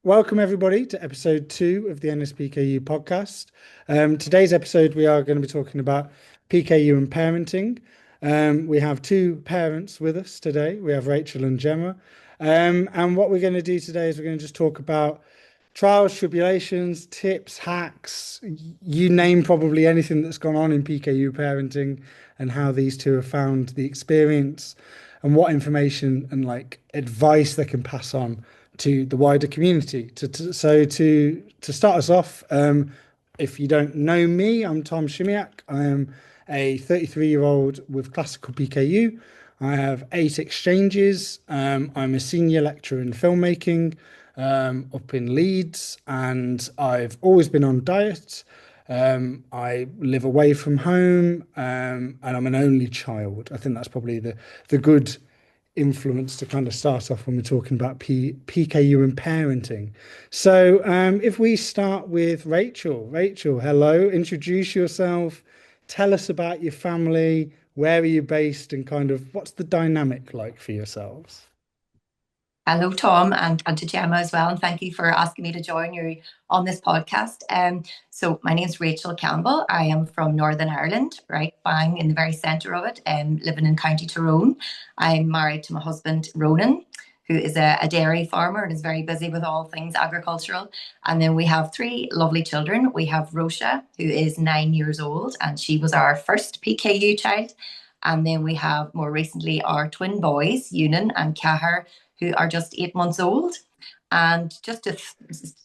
Welcome everybody to episode 2 of the NSPKU podcast. Today's episode, we are going to be talking about PKU and parenting. We have two parents with us today. We have Rachel and Gemma. And what we're going to do today is we're going to just talk about trials, tribulations, tips, hacks, you name probably anything that's gone on in PKU parenting and how these two have found the experience and what information and like advice they can pass on to the wider community. To start us off, if you don't know me, I'm Tom Chimiak. I am a 33-year-old with classical PKU. I have 8 exchanges. I'm a senior lecturer in filmmaking up in Leeds, and I've always been on diet. I live away from home, and I'm an only child. I think that's probably the good influence to kind of start off when we're talking about PKU and parenting. So if we start with Rachel. Rachel, hello, introduce yourself, tell us about your family, where are you based, and kind of what's the dynamic like for yourselves? Hello, Tom, and to Gemma as well. And thank you for asking me to join you on this podcast. So my name is Rachel Campbell. I am from Northern Ireland, right bang in the very centre of it, living in County Tyrone. I'm married to my husband, Ronan, who is a dairy farmer and is very busy with all things agricultural. And then we have 3 lovely children. We have Rosha, who is 9 years old, and she was our first PKU child. And then we have more recently our twin boys, Yunan and Kahar, who are just 8 months old. And just to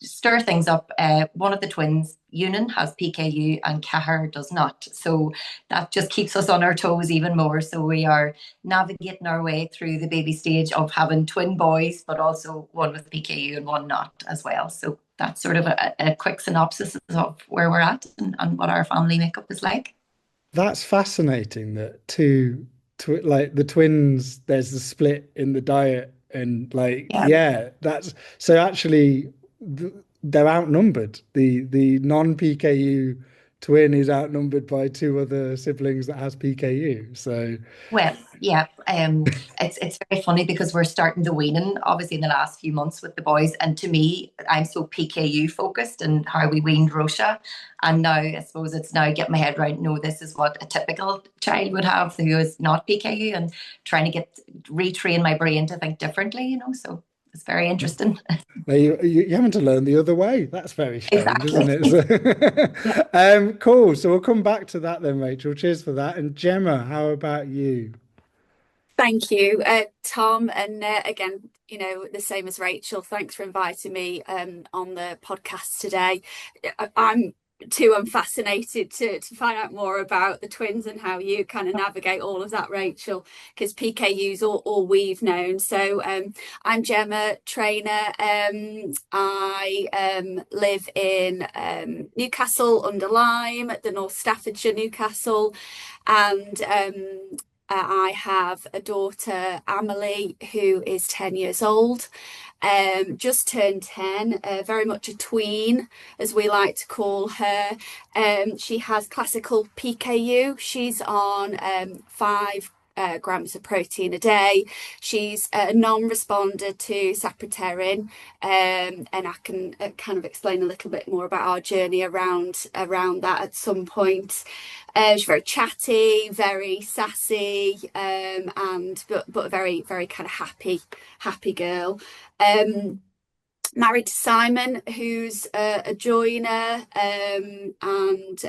stir things up, one of the twins, Yunan, has PKU and Kahar does not. So that just keeps us on our toes even more. So we are navigating our way through the baby stage of having twin boys, but also one with PKU and one not as well. So that's sort of a quick synopsis of where we're at and what our family makeup is like. That's fascinating that like the twins, there's a split in the diet and like, Yeah. yeah, that's so actually they're outnumbered. The non-PKU twin is outnumbered by 2 other siblings that has PKU. So Well, yeah, it's very funny because we're starting the weaning obviously in the last few months with the boys, and to me, I'm so PKU focused and how we weaned Rosha, and now I suppose it's now getting my head right. No, this is what a typical child would have who is not PKU, and trying to retrain my brain to think differently. So it's very interesting. well, you having to learn the other way. That's very strange, isn't Exactly. it? Yeah. Cool. So we'll come back to that then, Rachel. Cheers for that. And Gemma, how about you? Thank you, Tom. And again, the same as Rachel, thanks for inviting me on the podcast today. I'm fascinated to find out more about the twins and how you kind of navigate all of that, Rachel, because PKU's all we've known. So I'm Gemma Treanor. I live in Newcastle under Lyme, the North Staffordshire Newcastle, and I have a daughter, Amelie, who is 10 years old, just turned 10, very much a tween, as we like to call her. She has classical PKU. She's on 5 grams of protein a day. She's a non-responder to sapropterin, and I can kind of explain a little bit more about our journey around that at some point. She's very chatty, very sassy, and but a very very kind of happy girl. Married to Simon, who's a joiner, and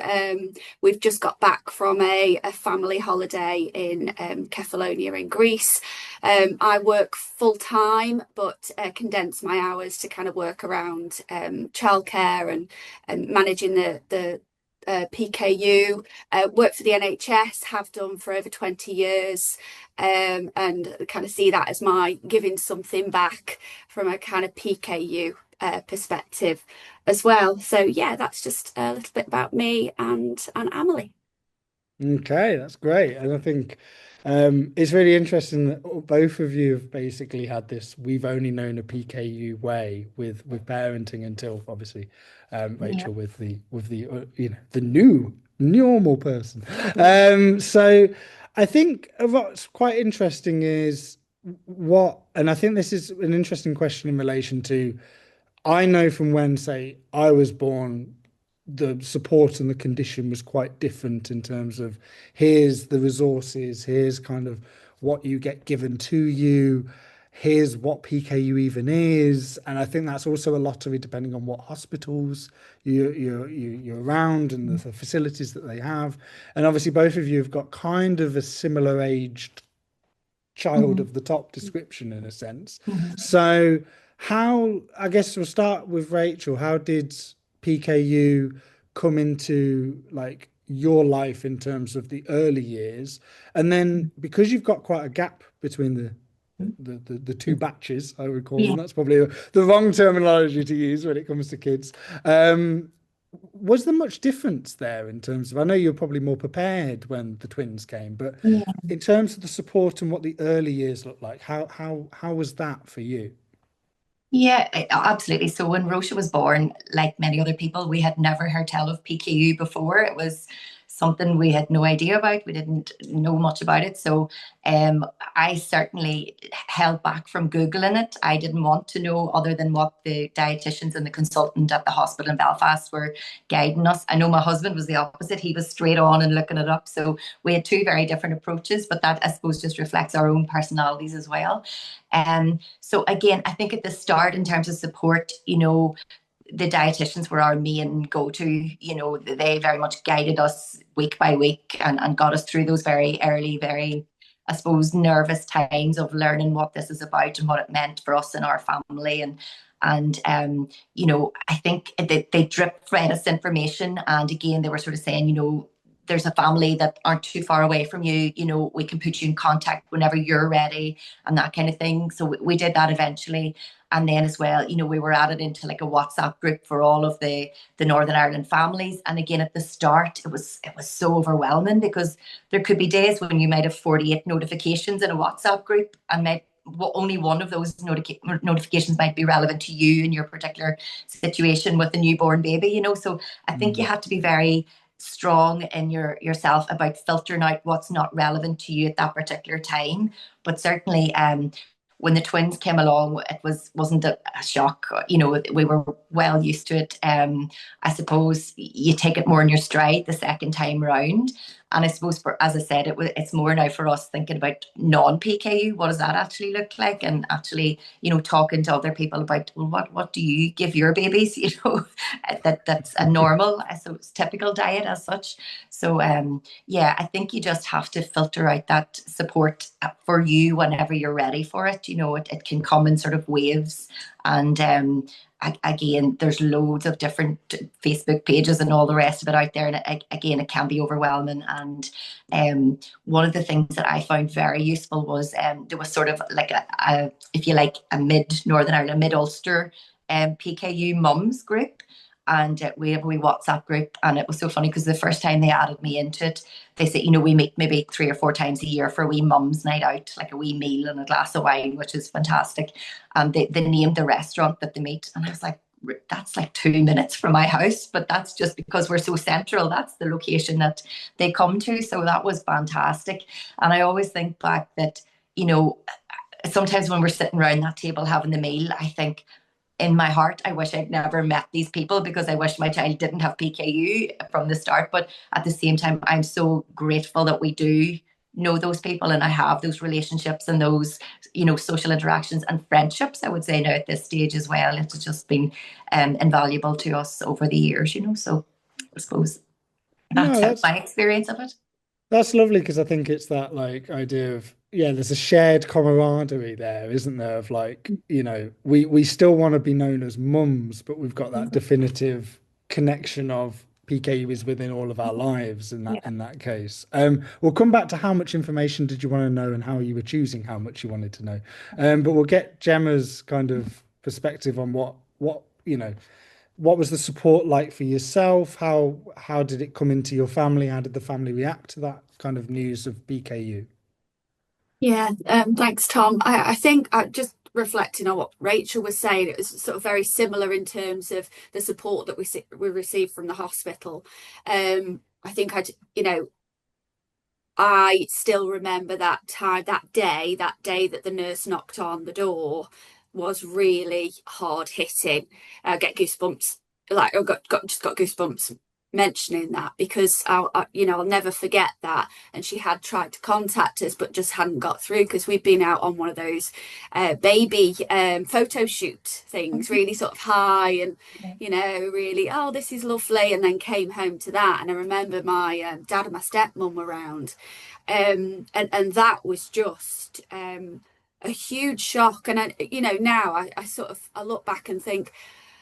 we've just got back from a family holiday in Kefalonia in Greece. I work full time, but condense my hours to kind of work around childcare and managing the PKU. Work for the NHS, have done for over 20 years, and kind of see that as my giving something back from a kind of PKU perspective as well. So yeah, that's just a little bit about me and Amelie. Okay, that's great. And I think it's really interesting that both of you have basically had this. We've only known a PKU way with parenting until obviously Yeah. Rachel with the new normal person. So I think what's quite interesting is and I think this is an interesting question in relation to I know from when, say, I was born, the support and the condition was quite different in terms of here's the resources, here's kind of what you get given to you, here's what PKU even is. And I think that's also a lottery depending on what hospitals you're around and the facilities that they have. And obviously both of you have got kind of a similar aged child Mhm. of the top description in a sense. Mhm. So how, I guess we'll start with Rachel. How did PKU come into like your life in terms of the early years? And then because you've got quite a gap between the two batches, I would call Yeah. them. That's probably the wrong terminology to use when it comes to kids. Was there much difference there in terms of, I know you're probably more prepared when the twins came, but Yeah. in terms of the support and what the early years looked like, how was that for you? Yeah, absolutely. So when Rosha was born, like many other people, we had never heard tell of PKU before. It was something we had no idea about. We didn't know much about it. So I certainly held back from Googling it. I didn't want to know other than what the dietitians and the consultant at the hospital in Belfast were guiding us. I know my husband was the opposite. He was straight on and looking it up. So we had two very different approaches, but that I suppose just reflects our own personalities as well. So again, I think at the start, in terms of support, the dietitians were our main go-to. They very much guided us week by week and got us through those very early, very, I suppose, nervous times of learning what this is about and what it meant for us and our family. And I think they drip fed us information. And again, they were sort of saying, there's a family that aren't too far away from you. We can put you in contact whenever you're ready and that kind of thing. So we did that eventually. And then as well, we were added into like a WhatsApp group for all of the Northern Ireland families. And again, at the start, it was so overwhelming because there could be days when you might have 48 notifications in a WhatsApp group and only one of those notifications might be relevant to you in your particular situation with a newborn baby. So I think you have to be very strong in yourself about filtering out what's not relevant to you at that particular time. But certainly when the twins came along, it wasn't a shock. We were well used to it. I suppose you take it more in your stride the second time round. And I suppose, as I said, it's more now for us thinking about non-PKU. What does that actually look like? And actually, talking to other people about, well, what do you give your babies? That's a normal, I suppose, typical diet as such. So yeah, I think you just have to filter out that support for you whenever you're ready for it. It can come in sort of waves. And again, there's loads of different Facebook pages and all the rest of it out there. And again, it can be overwhelming. And one of the things that I found very useful was there was sort of like if you like, a mid-Northern Ireland, mid-Ulster PKU mums group. And we have a wee WhatsApp group. And it was so funny because the first time they added me into it, they said, we meet maybe 3 or 4 times a year for a wee mum's night out, like a wee meal and a glass of wine, which is fantastic. And they named the restaurant that they meet. And I was like, that's like 2 minutes from my house, but that's just because we're so central. That's the location that they come to. So that was fantastic. And I always think back that, sometimes when we're sitting around that table having the meal, I think, in my heart, I wish I'd never met these people because I wish my child didn't have PKU from the start. But at the same time, I'm so grateful that we do know those people and I have those relationships and those, social interactions and friendships, I would say now at this stage as well. It's just been invaluable to us over the years, So I suppose No, that's my experience of it. that's lovely because I think it's that like idea of, yeah, there's a shared camaraderie there, isn't there? Of like, we still want to be known as mums, but we've got that definitive connection of PKU is within all of our lives in that Yeah. case. We'll come back to how much information did you want to know and how you were choosing how much you wanted to know. But we'll get Gemma's kind of perspective on what was the support like for yourself? How did it come into your family? How did the family react to that kind of news of PKU? Yeah, thanks, Tom. I think just reflecting on what Rachel was saying, it was sort of very similar in terms of the support that we received from the hospital. I think I still remember that time, that day that the nurse knocked on the door. was really hard hitting. I get goosebumps, like I just got goosebumps mentioning that, because I'll never forget that. And she had tried to contact us but just hadn't got through, because we'd been out on one of those baby photo shoot things, really sort of high and really, oh, this is lovely, and then came home to that. And I remember my dad and my stepmom were around, and that was just a huge shock. And now I look back and think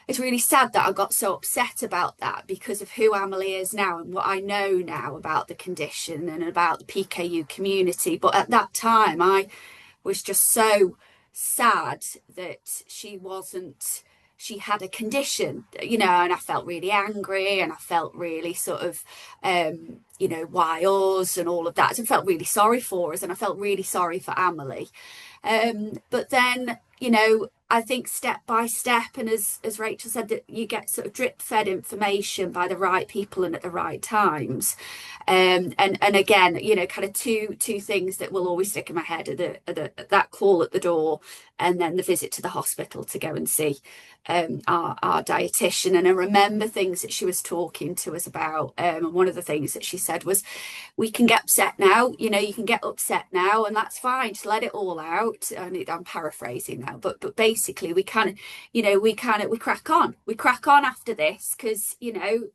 it's really sad that I got so upset about that, because of who Emily is now and what I know now about the condition and about the PKU community. But at that time, I was just so sad that she had a condition, and I felt really angry, and I felt really sort of, why us and all of that. So I felt really sorry for us, and I felt really sorry for Emily. But then, I think step by step, and as Rachel said, that you get sort of drip fed information by the right people and at the right times. And again, kind of two things that will always stick in my head are that call at the door, and then the visit to the hospital to go and see our dietitian. And I remember things that she was talking to us about. And one of the things that she said was, we can get upset now, you can get upset now, and that's fine, just let it all out. And I'm paraphrasing now, but basically we crack on after this, because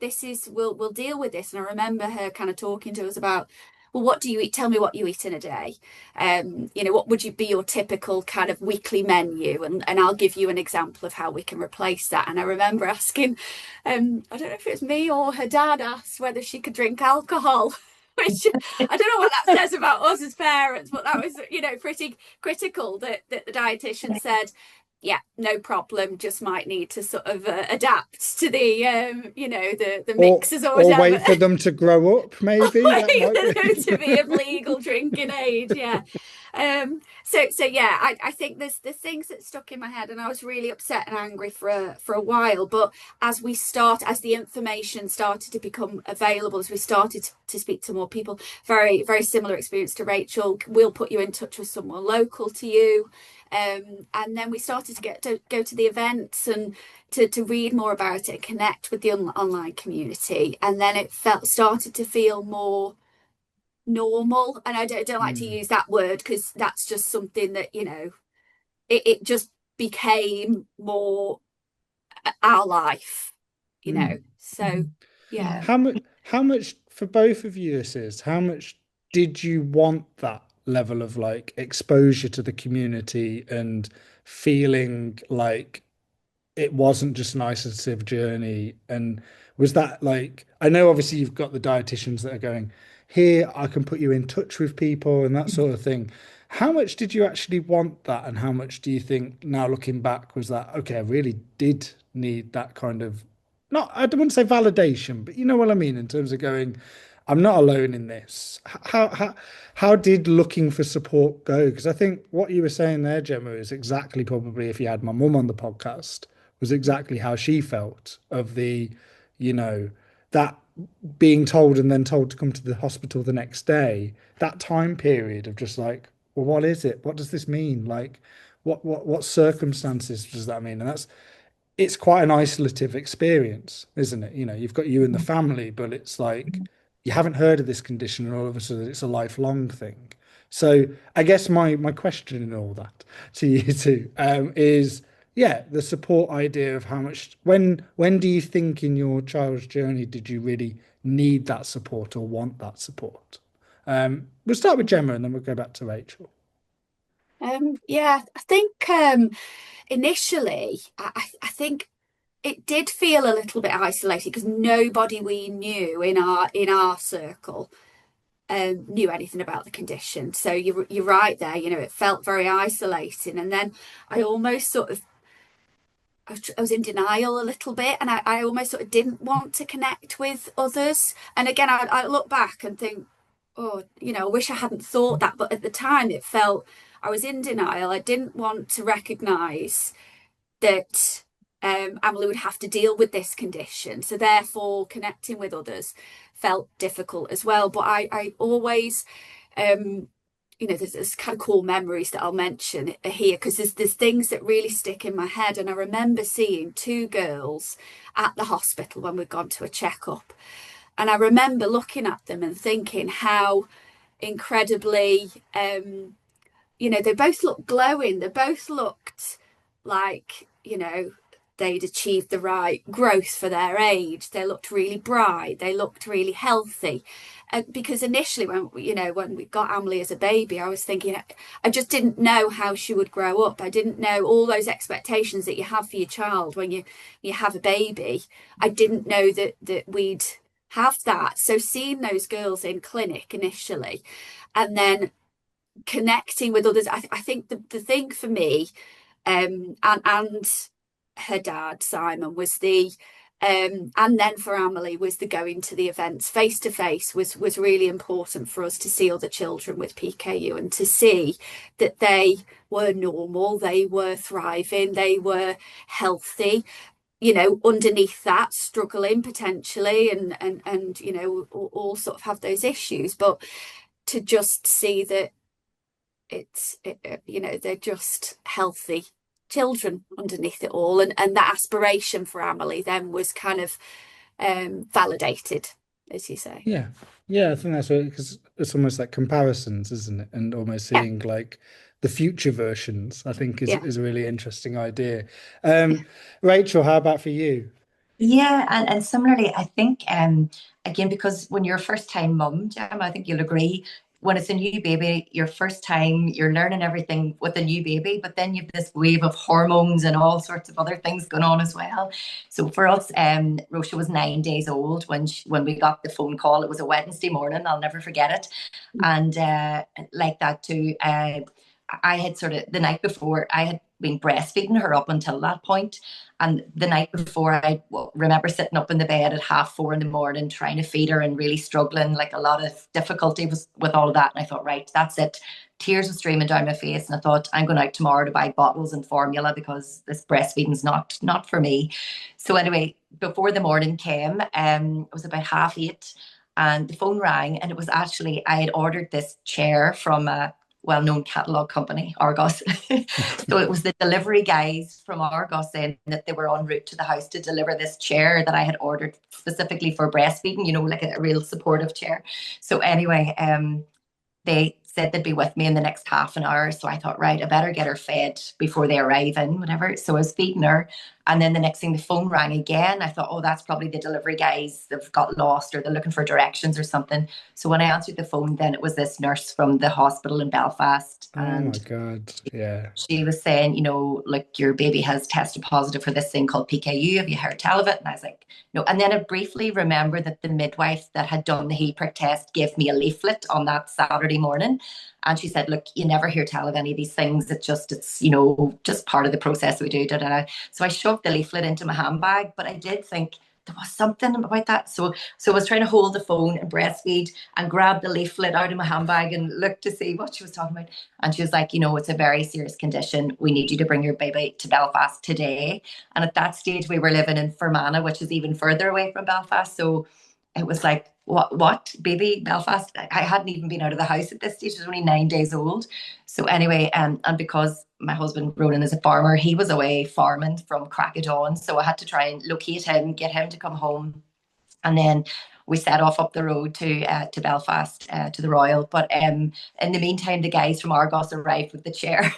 this is, we'll deal with this. And I remember her kind of talking to us about, well, what do you eat? Tell me what you eat in a day. What would you be your typical kind of weekly menu? And I'll give you an example of how we can replace that. And I remember asking, I don't know if it was me or her dad, asked whether she could drink alcohol. Which I don't know what that says about us as parents, but that was, pretty critical that the dietitian said, yeah, no problem, just might need to sort of adapt to the mixes or whatever. Or wait for them to grow up, maybe. Wait for them to be of legal drinking age, yeah. So yeah, I think there's things that stuck in my head, and I was really upset and angry for a while. But as the information started to become available, as we started to speak to more people, very, very similar experience to Rachel, we'll put you in touch with someone local to you. And then we started to go to the events and to read more about it, connect with the online community. And then it started to feel more normal. And I don't like to use that word, because that's just something that, it just became more our life, So, yeah. How much for both of you how much did you want that level of like exposure to the community and feeling like it wasn't just an isolative journey? And was that like, I know obviously you've got the dietitians that are going, here, I can put you in touch with people and that sort of thing. How much did you actually want that? And how much do you think, now looking back, was that, okay, I really did need that kind of, not, I don't want to say validation, but you know what I mean, in terms of going, I'm not alone in this. How did looking for support go? Because I think what you were saying there, Gemma, is exactly, probably if you had my mum on the podcast, was exactly how she felt of the, that being told and then told to come to the hospital the next day, that time period of just like, well, what is it? What does this mean? Like, what circumstances does that mean? And it's quite an isolative experience, isn't it? You've got you and the family, but it's like you haven't heard of this condition, and all of a sudden it's a lifelong thing. So I guess my question in all that to you two is, yeah, the support idea of how much, when do you think in your child's journey did you really need that support or want that support? We'll start with Gemma and then we'll go back to Rachel. Yeah, I think initially, I think it did feel a little bit isolated, because nobody we knew in our circle knew anything about the condition. So you're right there. It felt very isolating, and then I almost sort of, I was in denial a little bit, and I almost sort of didn't want to connect with others. And again, I look back and think, oh, I wish I hadn't thought that. But at the time, it felt I was in denial. I didn't want to recognise that Emily would have to deal with this condition. So therefore, connecting with others felt difficult as well. But I always, there's kind of cool memories that I'll mention here, because there's things that really stick in my head. And I remember seeing two girls at the hospital when we'd gone to a checkup. And I remember looking at them and thinking how incredibly, they both looked glowing. They both looked like, they'd achieved the right growth for their age. They looked really bright. They looked really healthy. Because initially when we got Emily as a baby, I was thinking, I just didn't know how she would grow up. I didn't know all those expectations that you have for your child when you have a baby. I didn't know that we'd have that. So seeing those girls in clinic initially, and then connecting with others, I think the thing for me, and her dad Simon was and then for Emily was the going to the events face to face was really important for us, to see other children with PKU and to see that they were normal, they were thriving, they were healthy, underneath that struggling potentially and all sort of have those issues, but to just see that they're just healthy children underneath it all, and that aspiration for Emily then was kind of validated, as you say. I think that's right, because it's almost like comparisons, isn't it? And almost seeing like the future versions, I think is a really interesting idea. Rachel, how about for you? Yeah, and similarly, I think again, because when you're a first time mum, Gemma, I think you'll agree, when it's a new baby, your first time, you're learning everything with a new baby, but then you have this wave of hormones and all sorts of other things going on as well. So for us, Rocia was 9 days old when we got the phone call. It was a Wednesday morning, I'll never forget it. And like that too, I had sort of the night before, I had been breastfeeding her up until that point. And the night before, I remember sitting up in the bed at 4:30 in the morning, trying to feed her and really struggling, like a lot of difficulty with all of that. And I thought, right, that's it. Tears were streaming down my face. And I thought, I'm going out tomorrow to buy bottles and formula, because this breastfeeding's not for me. So anyway, before the morning came, it was about 8:30, and the phone rang. And it was actually, I had ordered this chair from a well-known catalogue company, Argos. So it was the delivery guys from Argos saying that they were en route to the house to deliver this chair that I had ordered specifically for breastfeeding, like a real supportive chair. So anyway, they said they'd be with me in the next half an hour. So I thought, right, I better get her fed before they arrive in, whatever. So I was feeding her. And then the next thing, the phone rang again. I thought, oh, that's probably the delivery guys. They've got lost, or they're looking for directions or something. So when I answered the phone, then it was this nurse from the hospital in Belfast. Oh my God. Yeah. She was saying, like, your baby has tested positive for this thing called PKU. Have you heard tell of it? And I was like, no. And then I briefly remember that the midwife that had done the heat prick test gave me a leaflet on that Saturday morning. And she said, look, you never hear tell of any of these things. It's just part of the process we do. Da, da, da. So I shoved the leaflet into my handbag, but I did think there was something about that. So I was trying to hold the phone and breastfeed and grab the leaflet out of my handbag and look to see what she was talking about. And she was like, it's a very serious condition. We need you to bring your baby to Belfast today. And at that stage, we were living in Fermanagh, which is even further away from Belfast. So it was like, what baby, Belfast? I hadn't even been out of the house at this stage. I was only 9 days old. So anyway, and because my husband Ronan is a farmer, he was away farming from crack of dawn. So I had to try and locate him, get him to come home. And then we set off up the road to Belfast, to the Royal. But in the meantime, the guys from Argos arrived with the chair.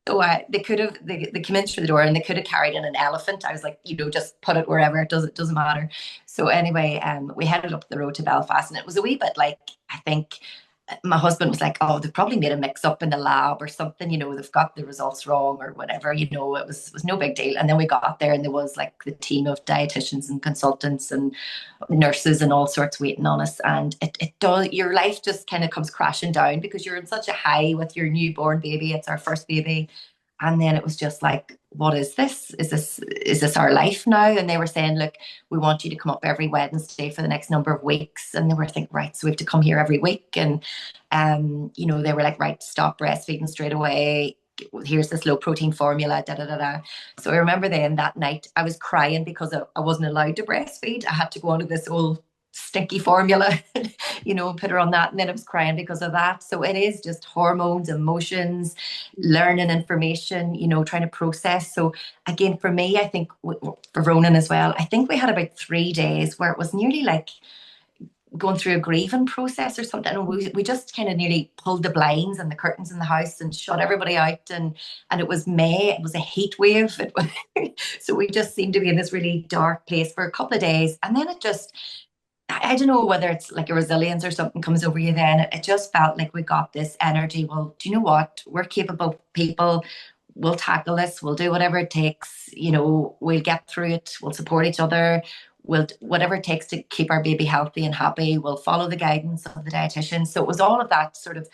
So they came in through the door, and they could have carried in an elephant. I was like, just put it wherever. It doesn't matter. So anyway, we headed up the road to Belfast, and it was a wee bit like, I think my husband was like, oh, they've probably made a mix up in the lab or something, they've got the results wrong or whatever, it was no big deal. And then we got there, and there was like the team of dietitians and consultants and nurses and all sorts waiting on us. And it does, your life just kind of comes crashing down, because you're in such a high with your newborn baby. It's our first baby. And then it was just like, what is this? Is this our life now? And they were saying, look, we want you to come up every Wednesday for the next number of weeks. And they were thinking, right, so we have to come here every week. And, they were like, right, stop breastfeeding straight away. Here's this low protein formula, da, da, da, da. So I remember then that night I was crying because I wasn't allowed to breastfeed. I had to go onto this whole sticky formula, put her on that, and then I was crying because of that. So it is just hormones, emotions, learning information, trying to process. So again, for me, I think for Ronan as well, I think we had about 3 days where it was nearly like going through a grieving process or something. And we just kind of nearly pulled the blinds and the curtains in the house and shut everybody out. And it was May, it was a heat wave. So we just seemed to be in this really dark place for a couple of days. And then it just, I don't know whether it's like a resilience or something comes over you then. It just felt like we got this energy. Well, do you know what? We're capable people. We'll tackle this. We'll do whatever it takes. We'll get through it. We'll support each other. We'll whatever it takes to keep our baby healthy and happy. We'll follow the guidance of the dietitian. So it was all of that sort of,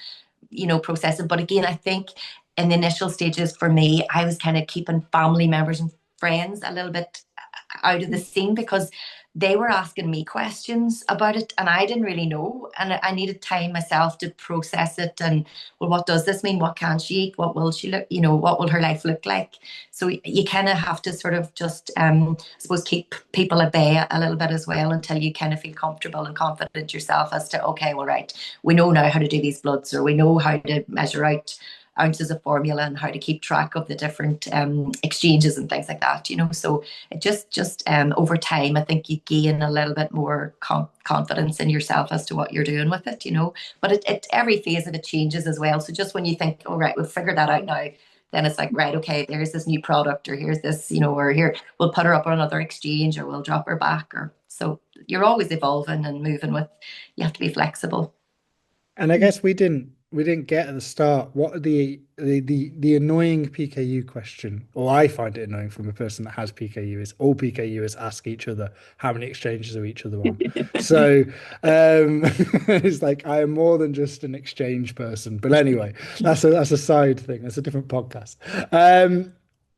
processing. But again, I think in the initial stages for me, I was kind of keeping family members and friends a little bit out of the scene because they were asking me questions about it and I didn't really know, and I needed time myself to process it. And well, what does this mean? What can she eat? What will she look, what will her life look like? So you kind of have to sort of just I suppose keep people at bay a little bit as well until you kind of feel comfortable and confident yourself as to, okay, well, right, we know now how to do these bloods, or we know how to measure out ounces of formula and how to keep track of the different exchanges and things like that, so it just over time I think you gain a little bit more confidence in yourself as to what you're doing with it, but it every phase of it changes as well. So just when you think, all right, we've figured that out now, then it's like, right, okay, there's this new product, or here's this, or here we'll put her up on another exchange, or we'll drop her back, or so you're always evolving and moving with, you have to be flexible. And I guess we didn't get at the start what are the annoying PKU question, or I find it annoying from a person that has PKU, is all PKUs ask each other how many exchanges are each other on. So it's like I am more than just an exchange person. But anyway, that's a side thing. That's a different podcast.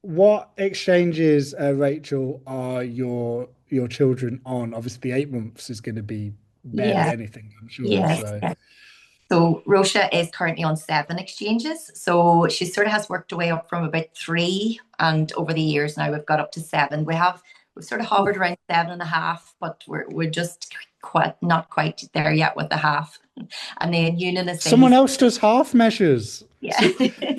What exchanges, Rachel, are your children on? Obviously, the 8 months is going to be barely anything, I'm sure. Yes. So. Yes. So Rosha is currently on 7 exchanges. So she sort of has worked her way up from about 3, and over the years now we've got up to 7. We've sort of hovered around 7.5, but we're just not quite there yet with the half. And then Union is someone else does half measures. Yeah.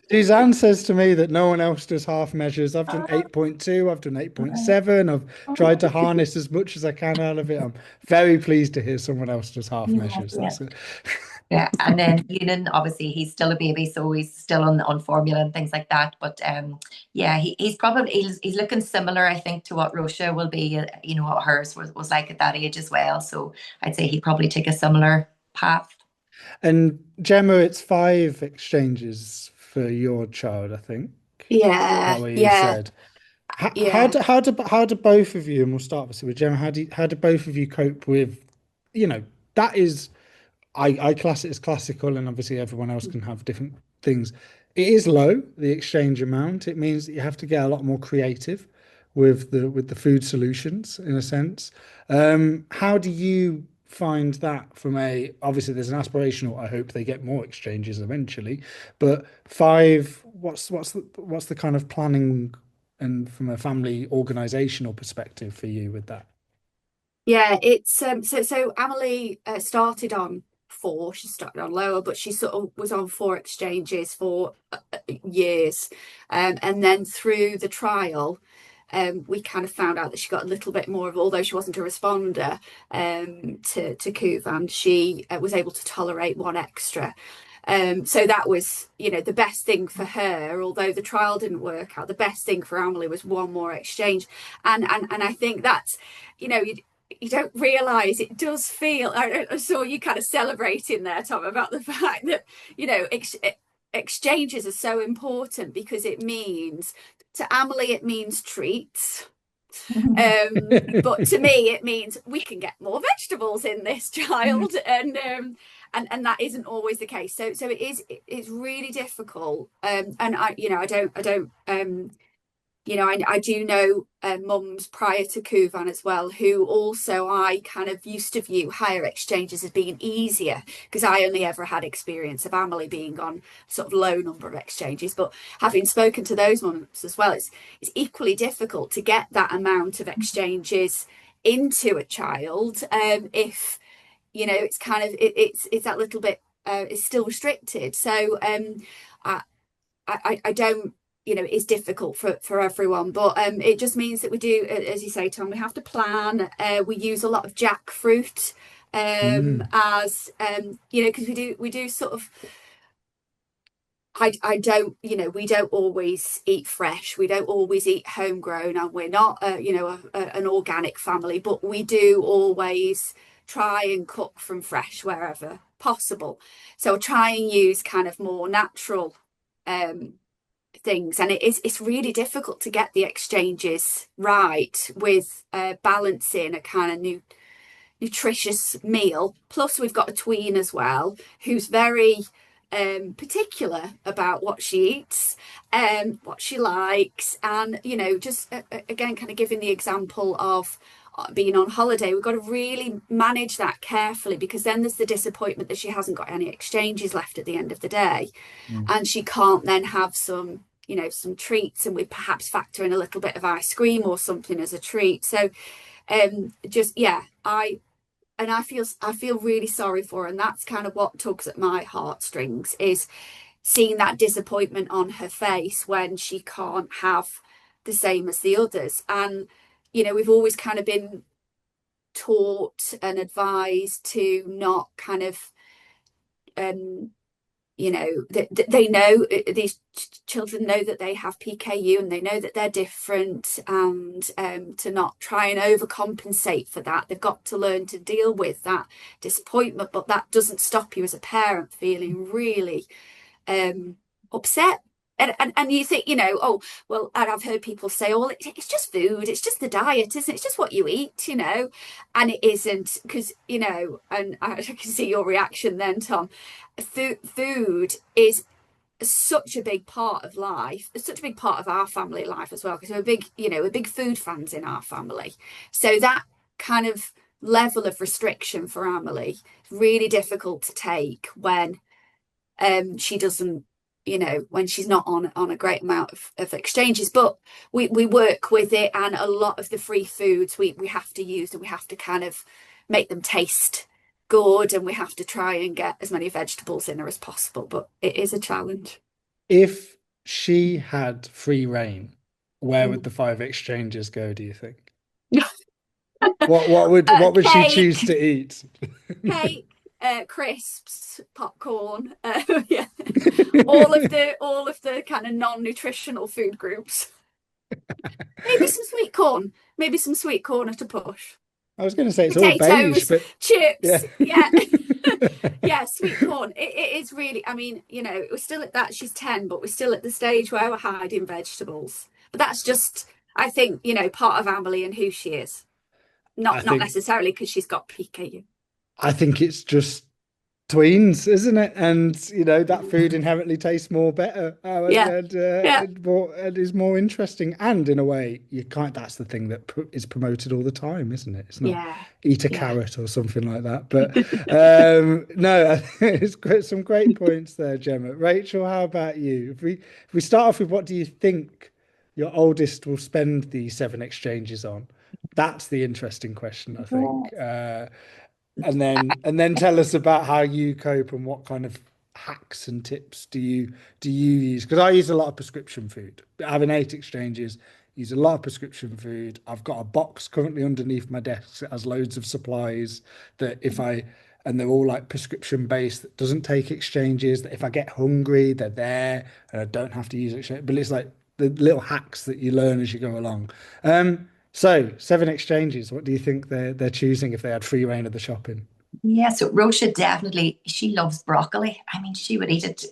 Suzanne says to me that no one else does half measures. I've done 8.2, I've done 8.7. I've tried to harness as much as I can out of it. I'm very pleased to hear someone else does half measures. That's it. Yeah, and then Union, obviously he's still a baby, so he's still on formula and things like that. But yeah, he's looking similar, I think, to what Rosha will be. What hers was like at that age as well. So I'd say he'd probably take a similar path. And Gemma, it's 5 exchanges for your child, I think. Yeah, what you said. How do both of you, and we'll start with Gemma, how do both of you cope with, that is, I class it as classical, and obviously everyone else can have different things. It is low, the exchange amount. It means that you have to get a lot more creative with the food solutions, in a sense. How do you find that obviously there's an aspirational, I hope they get more exchanges eventually, but 5, what's the kind of planning and from a family organizational perspective for you with that? Yeah, it's so Emily started on 4. She started on lower, but she sort of was on 4 exchanges for years, and then through the trial we kind of found out that she got a little bit more of, although she wasn't a responder to Kuvan, she was able to tolerate 1 extra. So that was, the best thing for her, although the trial didn't work out. The best thing for Emily was 1 more exchange. And I think that's, you don't realise, it does feel, I saw you kind of celebrating there, Tom, about the fact that, exchanges are so important, because it means, to Emily, it means treats. But to me, it means we can get more vegetables in this child, and that isn't always the case. So it's really difficult. And I do know mums prior to Kuvan as well, who also I kind of used to view higher exchanges as being easier, because I only ever had experience of Emily being on sort of low number of exchanges. But having spoken to those mums as well, it's equally difficult to get that amount of exchanges into a child if, you know, it's kind of it's that little bit it's still restricted. So I don't, you know, it's difficult for everyone, but it just means that we do, as you say, Tom, we have to plan. We use a lot of jackfruit as you know, because we do sort of, I don't, you know, we don't always eat fresh. We don't always eat homegrown, and we're not, you know, an organic family, but we do always try and cook from fresh wherever possible. So try and use kind of more natural things, and it's really difficult to get the exchanges right with balancing a kind of nutritious meal. Plus we've got a tween as well who's very particular about what she eats and what she likes, and you know, just again kind of giving the example of being on holiday, we've got to really manage that carefully, because then there's the disappointment that she hasn't got any exchanges left at the end of the day, and she can't then have some, you know, some treats, and we perhaps factor in a little bit of ice cream or something as a treat. So just I feel really sorry for her, and that's kind of what tugs at my heartstrings, is seeing that disappointment on her face when she can't have the same as the others. And you know, we've always kind of been taught and advised to not kind of you know, they know, these children know that they have PKU and they know that they're different, and to not try and overcompensate for that. They've got to learn to deal with that disappointment, but that doesn't stop you as a parent feeling really upset. And you think, you know, oh, well, and I've heard people say, oh, it's just food, it's just the diet, isn't it? It's just what you eat, you know, and it isn't, because, you know, and I can see your reaction then, Tom. Food is such a big part of life. It's such a big part of our family life as well, because we're big food fans in our family. So that kind of level of restriction for Emily is really difficult to take when she doesn't, you know, when she's not on a great amount of exchanges. But we work with it, and a lot of the free foods we have to use, and we have to kind of make them taste good, and we have to try and get as many vegetables in her as possible, but it is a challenge. If she had free reign, where would the 5 exchanges go, do you think? What would she choose to eat? Cake, crisps, popcorn, yeah. all of the kind of non-nutritional food groups. Maybe some sweet corn at a push. I was going to say it's potatoes, all beige, but chips, yeah. Yeah, sweet corn. It is really, I mean, you know, we're still at that, she's 10, but we're still at the stage where we're hiding vegetables. But that's just, I think, you know, part of Emily and who she is. Not necessarily because she's got PKU. I think it's just tweens, isn't it? And you know, that food inherently tastes better, and is more interesting. And in a way, you can't. That's the thing that is promoted all the time, isn't it? It's not eat a carrot or something like that. But no, it's some great points there, Gemma. Rachel, how about you? If we start off with, what do you think your oldest will spend the 7 exchanges on? That's the interesting question, I think. And then tell us about how you cope and what kind of hacks and tips do you use? Because I use a lot of prescription food. Having 8 exchanges, use a lot of prescription food. I've got a box currently underneath my desk that has loads of supplies that and they're all like prescription based, that doesn't take exchanges, that if I get hungry, they're there and I don't have to use exchange. But it's like the little hacks that you learn as you go along. So 7 exchanges, what do you think they're choosing if they had free reign of the shopping? Yeah, so Rocha definitely, she loves broccoli. I mean, she would eat it.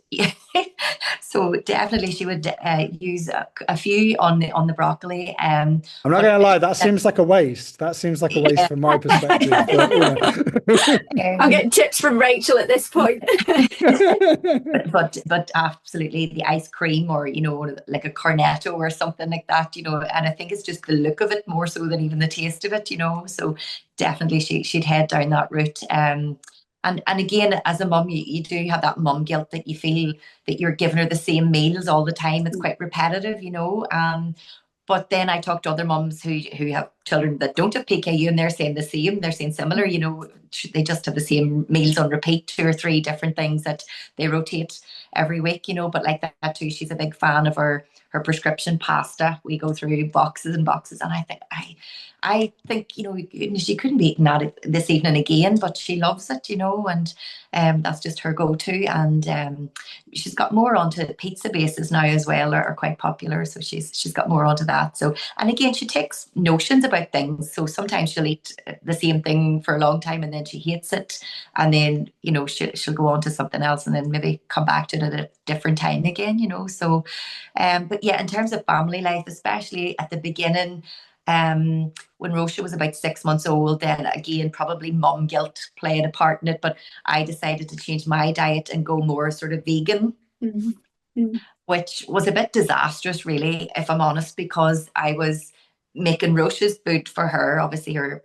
So definitely she would use a few on the broccoli. I'm not going to lie, that seems like a waste. That seems like a waste from my perspective. But, you know. I'm getting tips from Rachel at this point. but absolutely the ice cream, or you know, like a cornetto or something like that, you know. And I think it's just the look of it more so than even the taste of it, you know. So definitely she'd head down that route. And again, as a mum, you do have that mum guilt that you feel that you're giving her the same meals all the time. It's quite repetitive, you know. But then I talked to other mums who have children that don't have PKU, and they're saying the same. They're saying similar, they just have the same meals on repeat, 2 or 3 different things that they rotate every week, But like that too, she's a big fan of her prescription pasta. We go through boxes and boxes, and I think she couldn't be eating that this evening again, but she loves it, and that's just her go-to. And she's got more onto pizza bases now as well, are quite popular. So she's got more onto that. So, and again, she takes notions about things. So sometimes she'll eat the same thing for a long time and then she hates it, and then she'll go on to something else and then maybe come back to it at a different time again. So but yeah, in terms of family life, especially at the beginning, when Rocha was about 6 months old, then again, probably mum guilt played a part in it. But I decided to change my diet and go more sort of vegan, which was a bit disastrous, really, if I'm honest, because I was making Rocha's food for her, obviously her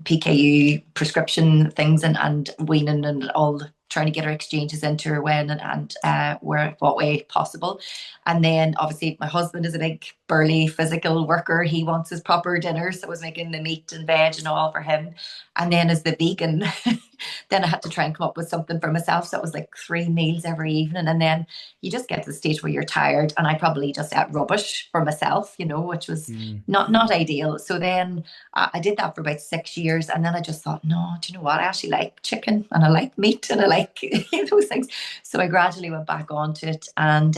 PKU prescription things and weaning and all, trying to get her exchanges into her when and what way possible. And then obviously my husband is a big burly physical worker. He wants his proper dinner, so I was making the meat and veg and all for him. And then as the vegan, then I had to try and come up with something for myself. So it was like 3 meals every evening. And then you just get to the stage where you're tired. And I probably just ate rubbish for myself, which was not ideal. So then I did that for about 6 years. And then I just thought, no, do you know what? I actually like chicken and I like meat and I like those things. So I gradually went back onto it. And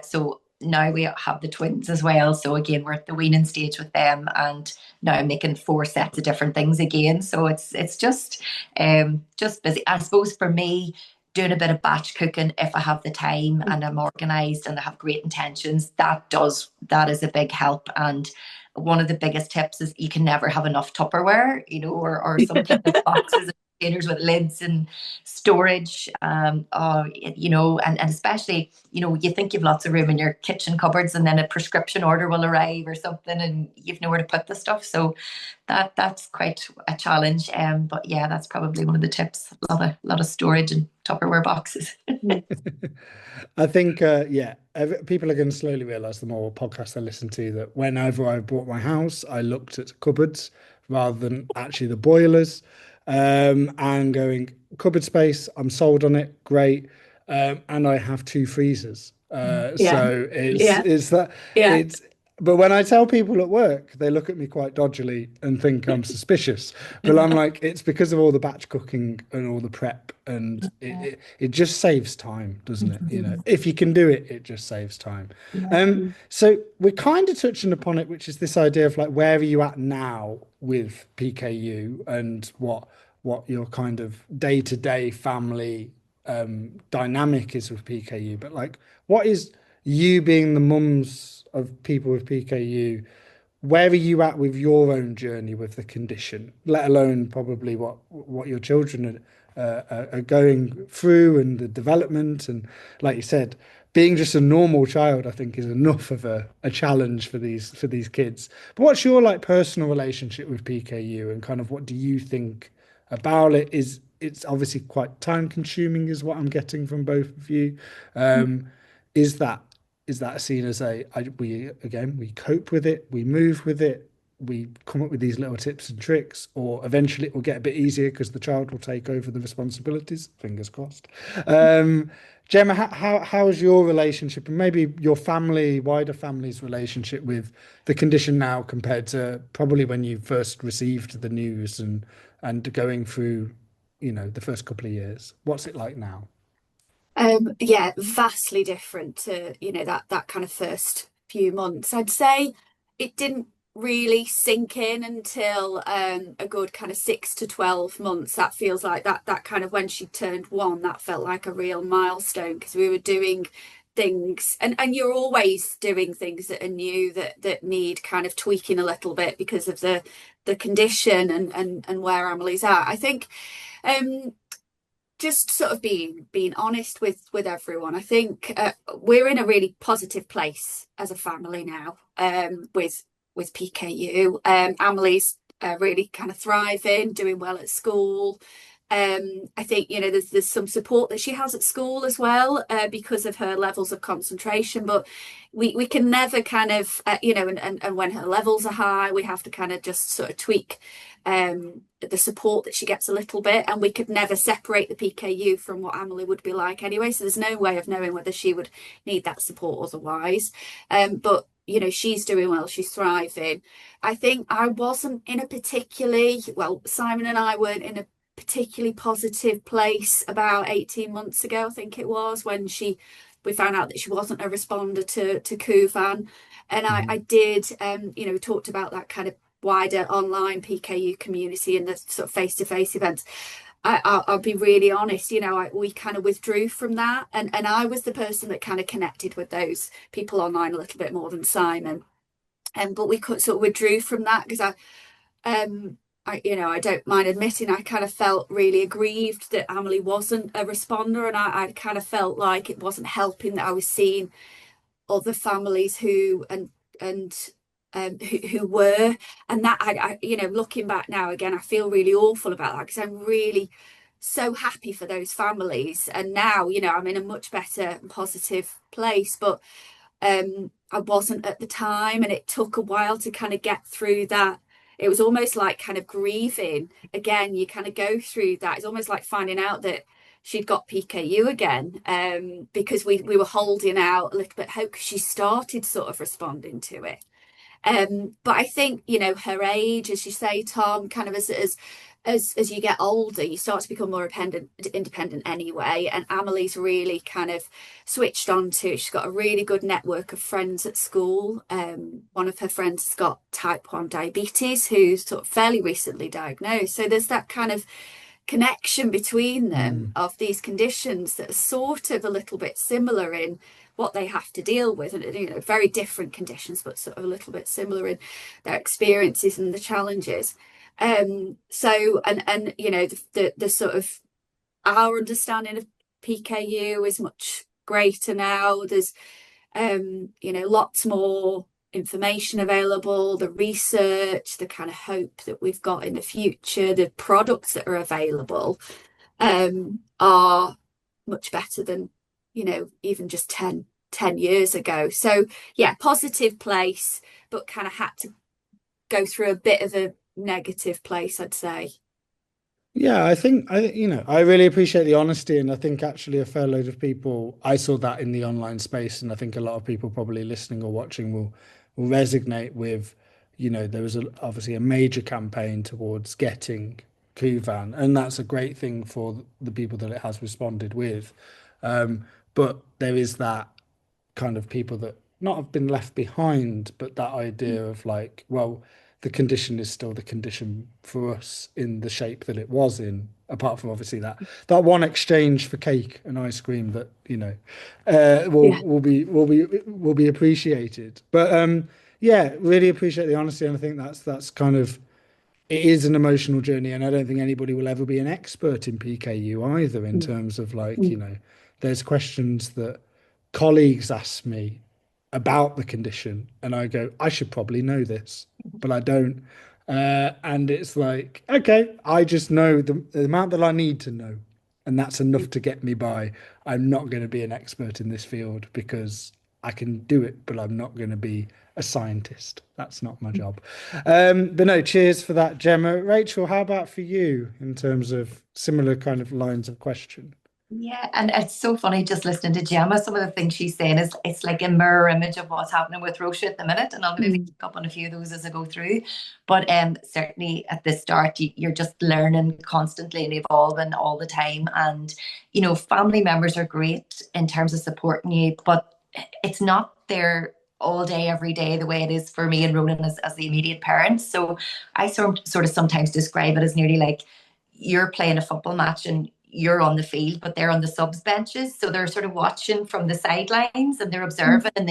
so now we have the twins as well. So again, we're at the weaning stage with them, and now I'm making 4 sets of different things again. So it's just busy. I suppose for me, doing a bit of batch cooking, if I have the time and I'm organized and I have great intentions, that is a big help. And one of the biggest tips is you can never have enough Tupperware, or some kind of boxes and containers with lids and storage, and especially, you think you've lots of room in your kitchen cupboards, and then a prescription order will arrive or something and you've nowhere to put the stuff. So that's quite a challenge. But yeah, that's probably one of the tips. A lot of storage and Tupperware boxes. I think, people are going to slowly realise the more podcasts I listen to that whenever I bought my house, I looked at cupboards rather than actually the boilers, and going, cupboard space, I'm sold on it, great. And I have 2 freezers. So but when I tell people at work, they look at me quite dodgily and think I'm suspicious. But I'm like, it's because of all the batch cooking and all the prep, and it just saves time, doesn't it? If you can do it, it just saves time. So we're kind of touching upon it, which is this idea of like, where are you at now with PKU and what your kind of day-to-day family dynamic is with PKU. But like, what is you being the mums of people with PKU, where are you at with your own journey with the condition, let alone probably what your children are going through and the development? And like you said, being just a normal child, I think, is enough of a challenge for these kids. But what's your like personal relationship with PKU, and kind of what do you think about it? It's obviously quite time consuming is what I'm getting from both of you. Is that seen as we cope with it, we move with it, we come up with these little tips and tricks, or eventually it will get a bit easier because the child will take over the responsibilities, fingers crossed. Gemma, how's your relationship, and maybe your wider family's relationship with the condition now compared to probably when you first received the news and going through, the first couple of years? What's it like now? Vastly different to, that kind of first few months. I'd say it didn't really sink in until a good kind of 6 to 12 months. That feels like that kind of when she turned 1, that felt like a real milestone, because we were doing things, and you're always doing things that are new, that need kind of tweaking a little bit because of the condition and where Emily's at. I think just sort of being honest with everyone. I think we're in a really positive place as a family now, with PKU. Emily's really kind of thriving, doing well at school. I think, there's some support that she has at school as well, because of her levels of concentration, but we can never kind of, and when her levels are high, we have to kind of just sort of tweak the support that she gets a little bit, and we could never separate the PKU from what Emily would be like anyway, so there's no way of knowing whether she would need that support otherwise. But she's doing well, she's thriving. I think I wasn't in a particularly, well, Simon and I weren't in a particularly positive place about 18 months ago, I think it was, when we found out that she wasn't a responder to Kuvan. And I did, we talked about that kind of wider online PKU community and the sort of face-to-face events. I'll be really honest, we kind of withdrew from that. And I was the person that kind of connected with those people online a little bit more than Simon. But we sort of withdrew from that because I don't mind admitting I kind of felt really aggrieved that Emily wasn't a responder, and I kind of felt like it wasn't helping that I was seeing other families who were, and that I looking back now again, I feel really awful about that, because I'm really so happy for those families, and now I'm in a much better and positive place, but I wasn't at the time, and it took a while to kind of get through that. It was almost like kind of grieving again. You kind of go through that. It's almost like finding out that she'd got PKU again, because we were holding out a little bit of hope because she started sort of responding to it. But I think her age, as you say, Tom, kind of as you get older, you start to become more independent anyway. And Emily's really kind of switched on to, she's got a really good network of friends at school. One of her friends has got type 1 diabetes, who's sort of fairly recently diagnosed. So there's that kind of connection between them of these conditions that are sort of a little bit similar in what they have to deal with, and very different conditions, but sort of a little bit similar in their experiences and the challenges. The sort of our understanding of PKU is much greater now. There's lots more information available, the research, the kind of hope that we've got in the future, the products that are available are much better than even just 10 years ago. So yeah, positive place, but kind of had to go through a bit of a negative place, I'd say. Yeah, I think I really appreciate the honesty, and I think actually a fair load of people, I saw that in the online space, and I think a lot of people probably listening or watching will resonate with, there was obviously a major campaign towards getting Kuvan, and that's a great thing for the people that it has responded with. But there is that kind of people that not have been left behind, but that idea of like, well, the condition is still the condition for us in the shape that it was in, apart from obviously that one exchange for cake and ice cream that will be appreciated. But yeah, really appreciate the honesty, and I think that's kind of, it is an emotional journey, and I don't think anybody will ever be an expert in PKU either, in terms of like, there's questions that colleagues ask me about the condition, and I go, I should probably know this, but I don't. And it's like, okay, I just know the amount that I need to know, and that's enough to get me by. I'm not going to be an expert in this field because I can do it, but I'm not going to be a scientist. That's not my job. But no, cheers for that, Gemma. Rachel, how about for you in terms of similar kind of lines of question? Yeah, and it's so funny just listening to Gemma. Some of the things she's saying is it's like a mirror image of what's happening with Roche at the minute, and I'm going to pick up on a few of those as I go through. But certainly at the start, you're just learning constantly and evolving all the time. And family members are great in terms of supporting you, but it's not there all day, every day, the way it is for me and Ronan as the immediate parents. So I sort of sometimes describe it as nearly like you're playing a football match and you're on the field, but they're on the subs benches. So they're sort of watching from the sidelines and they're observing, and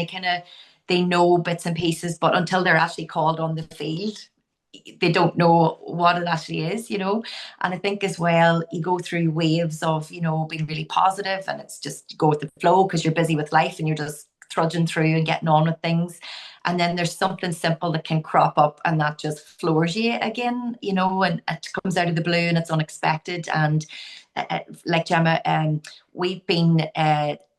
they know bits and pieces, but until they're actually called on the field, they don't know what it actually is, And I think as well, you go through waves of, being really positive, and it's just go with the flow because you're busy with life and you're just trudging through and getting on with things. And then there's something simple that can crop up and that just floors you again, you know, and it comes out of the blue and it's unexpected. And like Gemma, we've been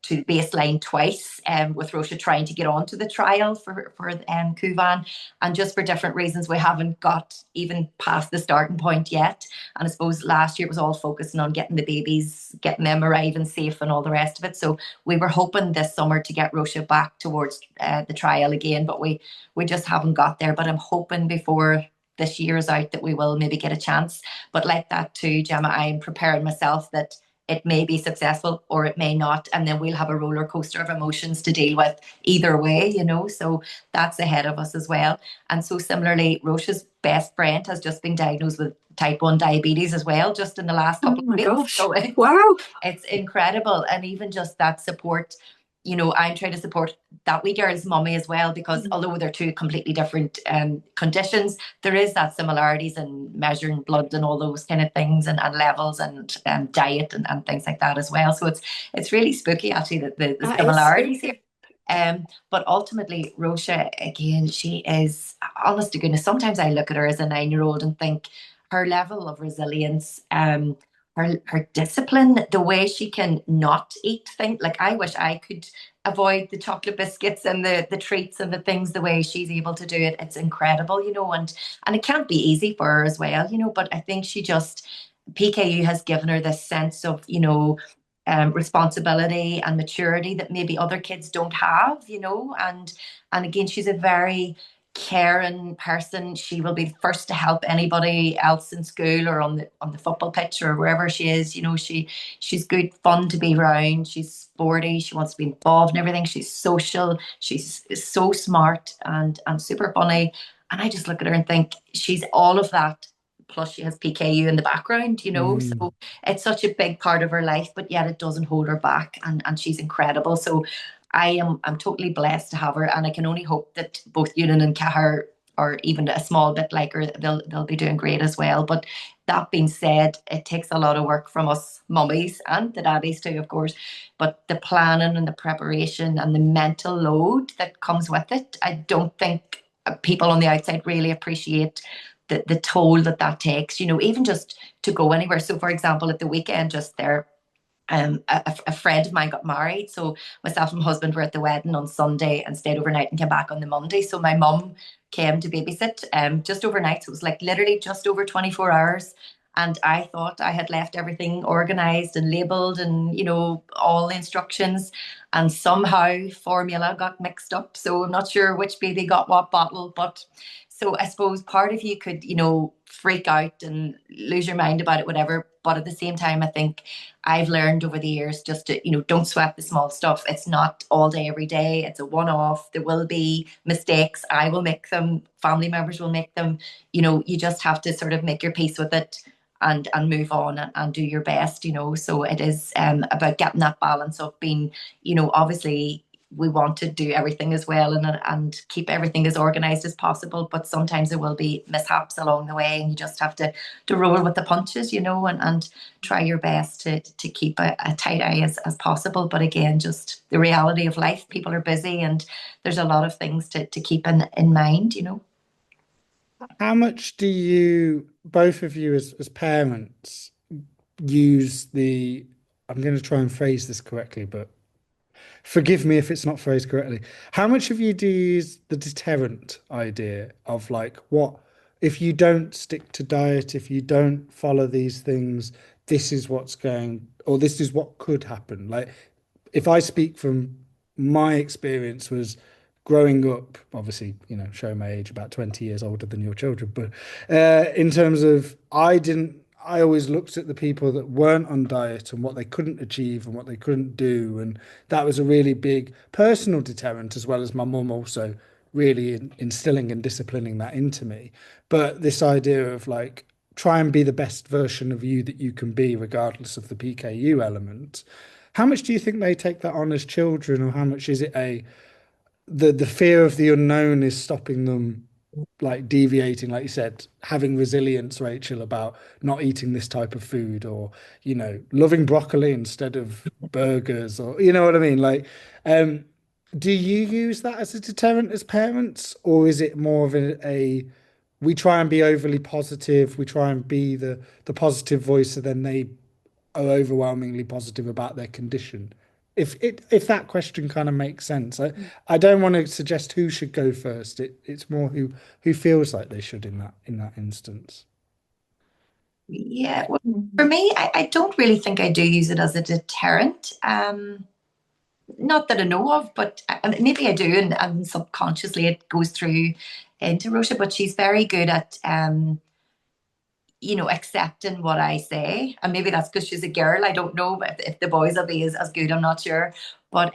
to the baseline twice with Rosha trying to get onto the trial for Kuvan, and just for different reasons we haven't got even past the starting point yet. And I suppose last year it was all focusing on getting the babies, getting them arriving safe and all the rest of it. So we were hoping this summer to get Rosha back towards the trial again, but we just haven't got there. But I'm hoping before this year is out that we will maybe get a chance. But like that too, Gemma, I'm preparing myself that it may be successful or it may not, and then we'll have a roller coaster of emotions to deal with either way, you know. So that's ahead of us as well. And so similarly, Roche's best friend has just been diagnosed with type 1 diabetes as well, just in the last couple of weeks. Gosh. So Wow. It's incredible. And even just that support, you know, I'm trying to support that wee girl's mummy as well, because although they're two completely different conditions, there is that similarities in measuring blood and all those kind of things, and levels and diet and things like that as well. So it's really spooky actually, the similarities here. But ultimately, Rosha, again, she is, honest to goodness, sometimes I look at her as a 9-year-old and think her level of resilience, her discipline, the way she can not eat things. Like, I wish I could avoid the chocolate biscuits and the treats and the things the way she's able to do it. It's incredible, you know, and it can't be easy for her as well, you know, but I think she just, PKU has given her this sense of, you know, responsibility and maturity that maybe other kids don't have, you know, and again, she's a very caring person. She will be the first to help anybody else in school or on the football pitch or wherever she is. You know, she's good fun to be around. She's sporty. She wants to be involved in everything. She's social. She's so smart and super funny. And I just look at her and think she's all of that. Plus she has PKU in the background, you know, so it's such a big part of her life, but yet it doesn't hold her back, and she's incredible. So I'm totally blessed to have her, and I can only hope that both Ewan and Cahir, or even a small bit like her, they'll be doing great as well. But that being said, it takes a lot of work from us mummies and the daddies too, of course. But the planning and the preparation and the mental load that comes with it, I don't think people on the outside really appreciate the toll that takes, you know, even just to go anywhere. So for example, at the weekend just there, a friend of mine got married, so myself and my husband were at the wedding on Sunday and stayed overnight and came back on the Monday. So my mum came to babysit just overnight, so it was like literally just over 24 hours. And I thought I had left everything organized and labeled and, you know, all the instructions, and somehow formula got mixed up, so I'm not sure which baby got what bottle. But so I suppose part of you could, you know, freak out and lose your mind about it, whatever. But at the same time, I think I've learned over the years just to, you know, don't sweat the small stuff. It's not all day, every day. It's a one-off. There will be mistakes. I will make them. Family members will make them. You know, you just have to sort of make your peace with it and move on and do your best, you know. So it is about getting that balance of being, you know, obviously we want to do everything as well and keep everything as organized as possible, but sometimes there will be mishaps along the way, and you just have to roll with the punches, you know, and try your best to keep a tight eye as possible. But again, just the reality of life, people are busy and there's a lot of things to keep in mind, you know. How much do you, both of you as parents, use the, I'm going to try and phrase this correctly, but forgive me if it's not phrased correctly. How much of you do you use the deterrent idea of like, what if you don't stick to diet, if you don't follow these things, this is what's going, or this is what could happen. Like, if I speak from my experience was growing up, obviously, you know, show my age, about 20 years older than your children, but in terms of, I always looked at the people that weren't on diet and what they couldn't achieve and what they couldn't do. And that was a really big personal deterrent, as well as my mum also really instilling and disciplining that into me. But this idea of like, try and be the best version of you that you can be, regardless of the PKU element. How much do you think they take that on as children, or how much is it the fear of the unknown is stopping them, like deviating, like you said, having resilience, Rachel, about not eating this type of food, or, you know, loving broccoli instead of burgers, or, you know what I mean? Like, do you use that as a deterrent as parents, or is it more of we try and be overly positive, we try and be the positive voice, so then they are overwhelmingly positive about their condition? If that question kind of makes sense. I don't want to suggest who should go first. It's more who feels like they should in that instance. Yeah, well, for me, I don't really think I do use it as a deterrent. Not that I know of, but maybe I do, and subconsciously it goes through into Rosha. But she's very good at accepting what I say. And maybe that's because she's a girl. I don't know if the boys will be as good, I'm not sure. But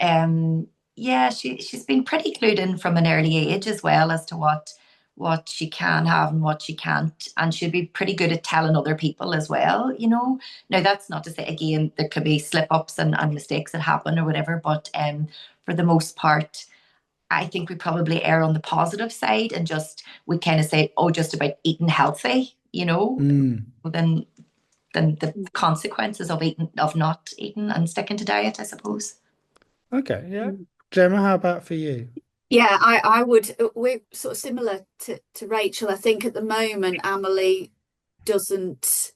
yeah, she's been pretty clued in from an early age as well as to what she can have and what she can't. And she'll be pretty good at telling other people as well. Now that's not to say again there could be slip ups and mistakes that happen or whatever, but for the most part, I think we probably err on the positive side and just we kind of say, oh, just about eating healthy, Mm. than the consequences of not eating and sticking to diet, I suppose. Okay, yeah. Gemma, how about for you? Yeah, I would. We're sort of similar to Rachel. I think at the moment, Emily doesn't.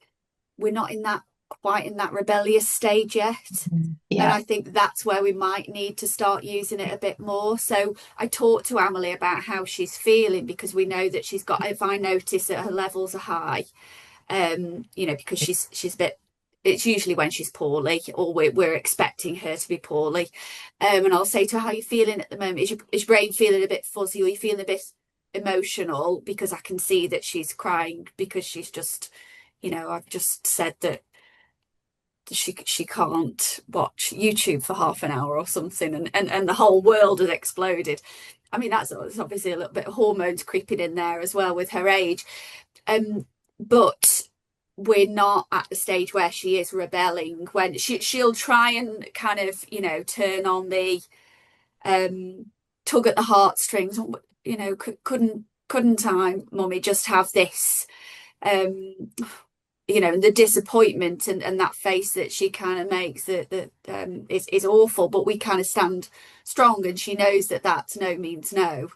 We're not in that quite in that rebellious stage yet. And Yeah. I think that's where we might need to start using it a bit more. So I talked to Emily about how she's feeling because we know that she's got, if I notice that her levels are high, because she's a bit, it's usually when she's poorly or we're expecting her to be poorly. And I'll say to her, how are you feeling at the moment? Is your brain feeling a bit fuzzy or are you feeling a bit emotional? Because I can see that she's crying because she's just, I've just said that she can't watch YouTube for half an hour or something, and the whole world has exploded. I mean, that's obviously a little bit of hormones creeping in there as well with her age. But we're not at the stage where she is rebelling when she'll try and kind of, turn on the tug at the heartstrings. Couldn't I, mummy, just have this? And the disappointment and that face that she kind of makes that is awful, but we kind of stand strong and she knows that that's no means no.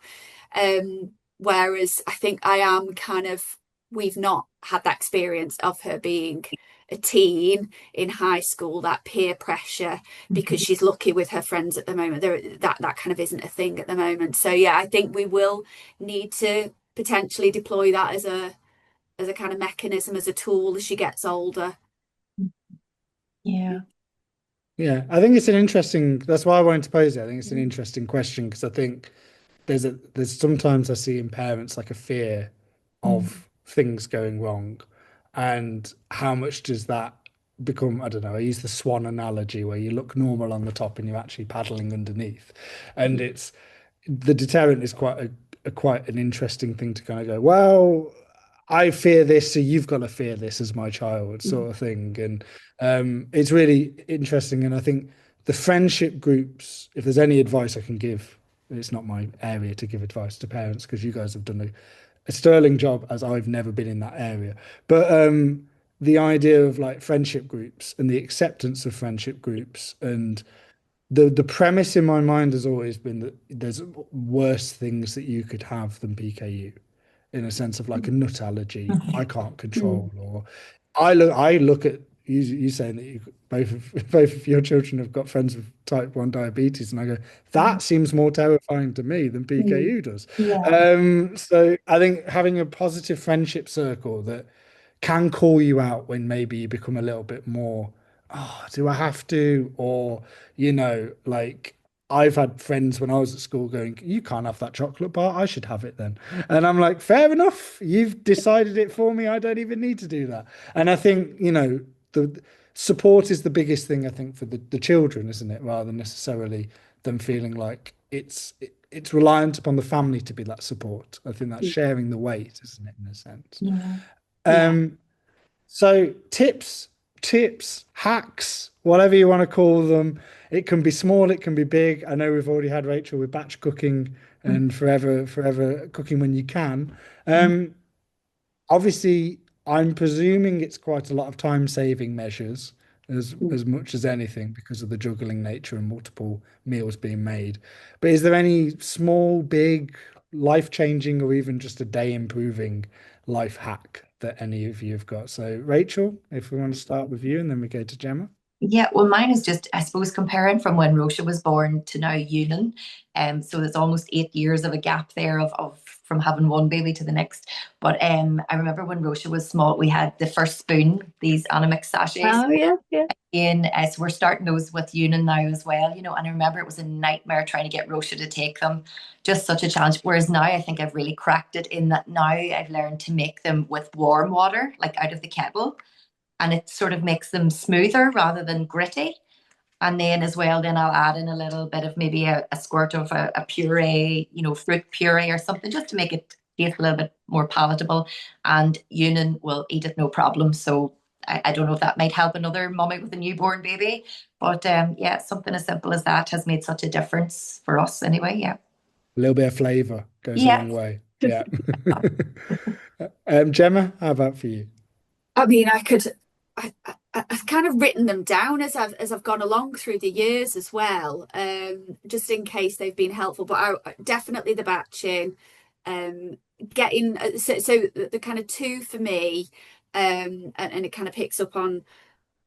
Whereas I think I am kind of, we've not had that experience of her being a teen in high school, that peer pressure, because she's lucky with her friends at the moment. That kind of isn't a thing at the moment. So yeah, I think we will need to potentially deploy that as a kind of mechanism, as a tool as she gets older. Yeah. Yeah, I think it's an interesting, that's why I wanted to pose it. I think it's an interesting question because I think there's sometimes I see in parents like a fear of things going wrong, and how much does that become, I don't know, I use the swan analogy where you look normal on the top and you're actually paddling underneath. And it's the deterrent is quite an interesting thing to kind of go, well, I fear this, so you've got to fear this as my child, sort of thing. And it's really interesting. And I think the friendship groups, if there's any advice I can give, it's not my area to give advice to parents because you guys have done a sterling job, as I've never been in that area. But the idea of like friendship groups and the acceptance of friendship groups, and the premise in my mind has always been that there's worse things that you could have than PKU, in a sense of like a nut allergy I can't control, or I look at you saying that both of your children have got friends with type 1 diabetes, and I go, that seems more terrifying to me than PKU does. Yeah. So I think having a positive friendship circle that can call you out when maybe you become a little bit more, oh, do I have to? Or, like I've had friends when I was at school going, you can't have that chocolate bar, I should have it then. And I'm like, fair enough, you've decided it for me, I don't even need to do that. And I think, the support is the biggest thing, I think, for the children, isn't it? Rather than necessarily them feeling like it's reliant upon the family to be that support. I think that's sharing the weight, isn't it, in a sense? Yeah. Yeah. So tips, hacks, whatever you want to call them. It can be small, it can be big. I know we've already had Rachel with batch cooking and forever cooking when you can. Obviously, I'm presuming it's quite a lot of time saving measures as much as anything because of the juggling nature and multiple meals being made. But is there any small, big, life-changing, or even just a day improving life hack that any of you have got? So, Rachel, if we want to start with you, and then we go to Gemma. Yeah, well, mine is just, I suppose, comparing from when Rosha was born to now Ewan. So there's almost 8 years of a gap there of from having one baby to the next. But I remember when Rosha was small, we had the first spoon, these Animix sachets. Oh yeah, yeah. So we're starting those with Ewan now as well, and I remember it was a nightmare trying to get Rosha to take them, just such a challenge. Whereas now I think I've really cracked it in that now I've learned to make them with warm water, like out of the kettle, and it sort of makes them smoother rather than gritty. And then as well, then I'll add in a little bit of maybe a squirt of a puree, fruit puree or something, just to make it taste a little bit more palatable. And Ewan will eat it no problem. So I don't know if that might help another mummy with a newborn baby. But yeah, something as simple as that has made such a difference for us anyway. Yeah. A little bit of flavor goes a Yeah. long way. Yeah. Gemma, how about for you? I mean, I've kind of written them down as I've gone along through the years as well, just in case they've been helpful. But definitely the batching, getting so the kind of two for me, and it kind of picks up on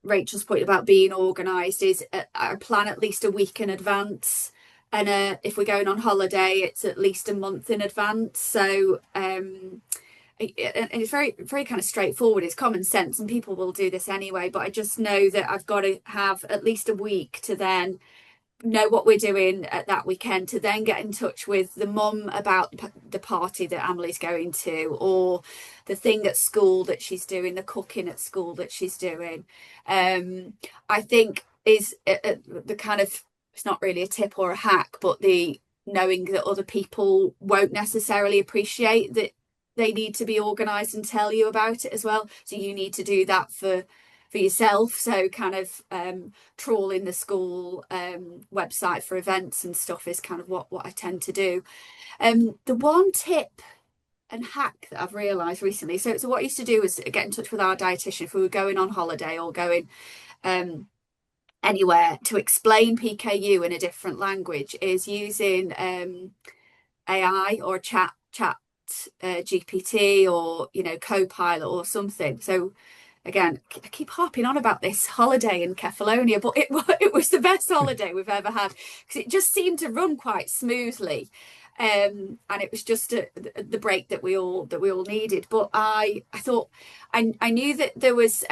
Rachel's point about being organised, is I plan at least a week in advance. And if we're going on holiday, it's at least a month in advance. So and it's very, very kind of straightforward. It's common sense, and people will do this anyway. But I just know that I've got to have at least a week to then know what we're doing at that weekend, to then get in touch with the mum about the party that Emily's going to, or the thing at school that she's doing, the cooking at school that she's doing. I think is the kind of, it's not really a tip or a hack, but the knowing that other people won't necessarily appreciate that they need to be organised and tell you about it as well. So you need to do that for yourself. So kind of trawling the school website for events and stuff is kind of what I tend to do. The one tip and hack that I've realised recently, so what I used to do was get in touch with our dietitian if we were going on holiday or going anywhere, to explain PKU in a different language, is using AI or chat GPT, or Copilot or something. So again, I keep harping on about this holiday in Kefalonia, but it was the best holiday we've ever had, because it just seemed to run quite smoothly, and it was just the break that we all needed. But I thought I knew that there was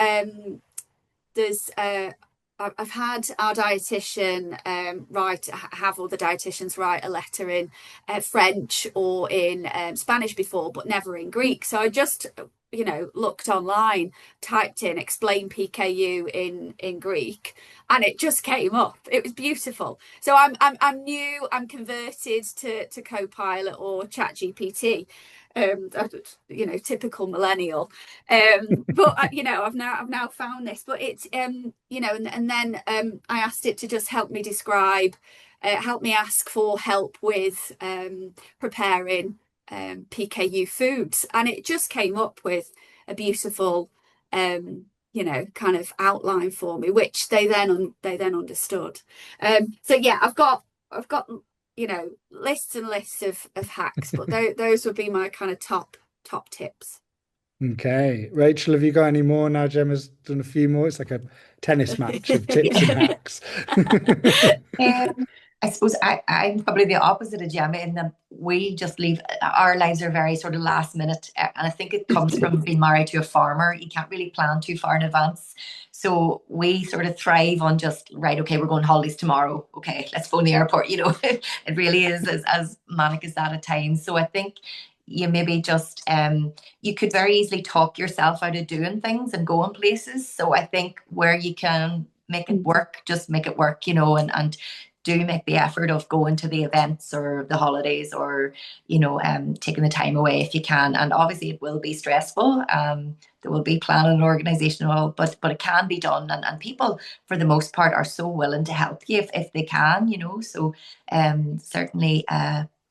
I've had our dietitian have all the dietitians write a letter in French or in Spanish before, but never in Greek. So I just looked online, typed in explain PKU in Greek, and it just came up. It was beautiful. So I'm new. I'm converted to Copilot or ChatGPT. Typical millennial. But I've now found this. But it's and then I asked it to just help me describe, help me ask for help with preparing PKU foods, and it just came up with a beautiful kind of outline for me, which they then understood. So yeah, I've got lists and lists of hacks, but those would be my kind of top tips. Okay, Rachel, have you got any more? Now Gemma's done a few more. It's like a tennis match of tips and hacks. I suppose I'm probably the opposite of Gemma, in that we just leave, our lives are very sort of last minute. And I think it comes from being married to a farmer. You can't really plan too far in advance. So we sort of thrive on just, right, okay, we're going holidays tomorrow. Okay, let's phone the airport. It really is as manic as that at times. So I think you maybe just, you could very easily talk yourself out of doing things and going places. So I think where you can make it work, just make it work, and do make the effort of going to the events or the holidays, or taking the time away if you can. And obviously it will be stressful. There will be planning and organization and all, but it can be done, and people for the most part are so willing to help you if they can, so certainly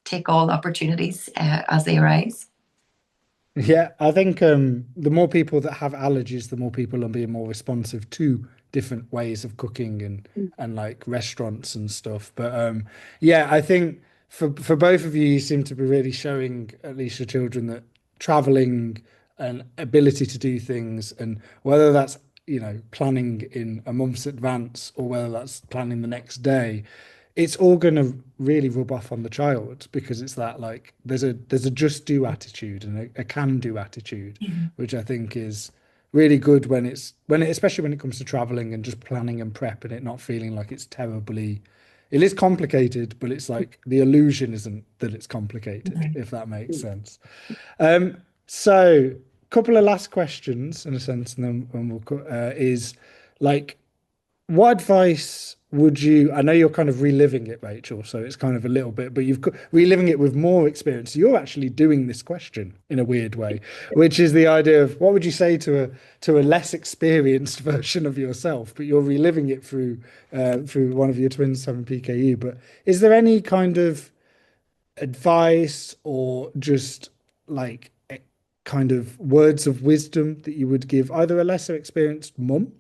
take all opportunities as they arise. Yeah, I think the more people that have allergies, the more people are being more responsive to different ways of cooking and like restaurants and stuff. But yeah, I think for both of you, you seem to be really showing at least your children that traveling and ability to do things, and whether that's, you know, planning in a month's advance or whether that's planning the next day, it's all going to really rub off on the child, because it's that, like, there's a just do attitude and a can do attitude, which I think is really good when especially when it comes to traveling and just planning and prep, and it not feeling like it's terribly, it is complicated, but it's like the illusion isn't that it's complicated, if that makes sense. So couple of last questions in a sense, and then is like, what advice would you, I know you're kind of reliving it, Rachel, so it's kind of a little bit, but you've got reliving it with more experience. So you're actually doing this question in a weird way, which is the idea of what would you say to a less experienced version of yourself, but you're reliving it through one of your twins having PKU. But is there any kind of advice or just like kind of words of wisdom that you would give either a lesser experienced mum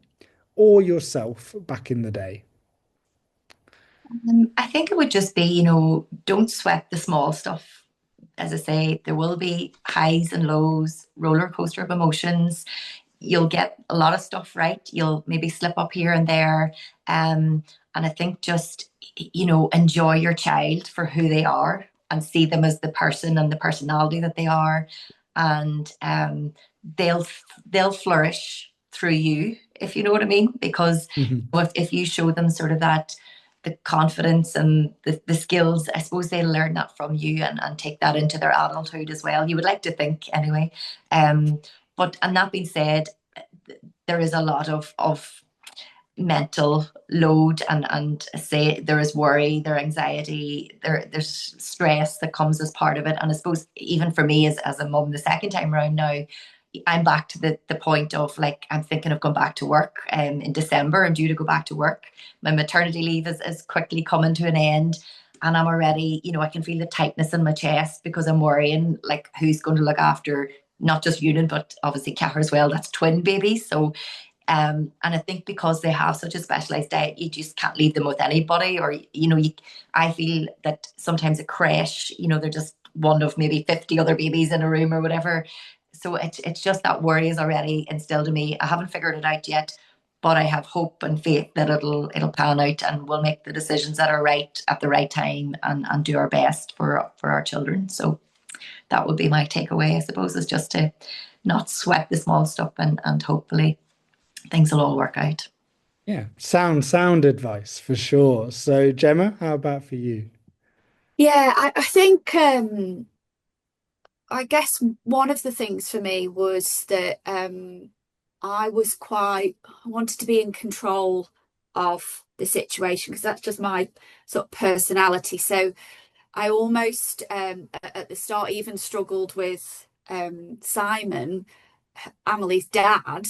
or yourself back in the day? I think it would just be, you know, don't sweat the small stuff. As I say, there will be highs and lows, roller coaster of emotions. You'll get a lot of stuff right. You'll maybe slip up here and there. And I think just, you know, enjoy your child for who they are and see them as the person and the personality that they are. And they'll flourish through you, if you know what I mean. Because if you show them sort of that, the confidence and the skills, I suppose they'll learn that from you and take that into their adulthood as well. You would like to think anyway. But and that being said, there is a lot of mental load and say there is worry, there anxiety, there's stress that comes as part of it. And I suppose even for me as a mum the second time around now, I'm back to the point of like, I'm thinking of going back to work in December. I'm due to go back to work. My maternity leave is quickly coming to an end. And I'm already, you know, I can feel the tightness in my chest because I'm worrying like who's going to look after not just Ewan, but obviously Cahir as well. That's twin babies. So, and I think because they have such a specialised diet, you just can't leave them with anybody. Or, you know, I feel that sometimes a creche, you know, they're just one of maybe 50 other babies in a room or whatever. So it's just that worry is already instilled in me. I haven't figured it out yet, but I have hope and faith that it'll pan out and we'll make the decisions that are right at the right time and do our best for our children. So that would be my takeaway, I suppose, is just to not sweat the small stuff and hopefully things will all work out. Yeah, sound advice for sure. So Gemma, how about for you? Yeah, I think I guess one of the things for me was that I wanted to be in control of the situation because that's just my sort of personality. So I almost at the start even struggled with Simon, Amelie's dad,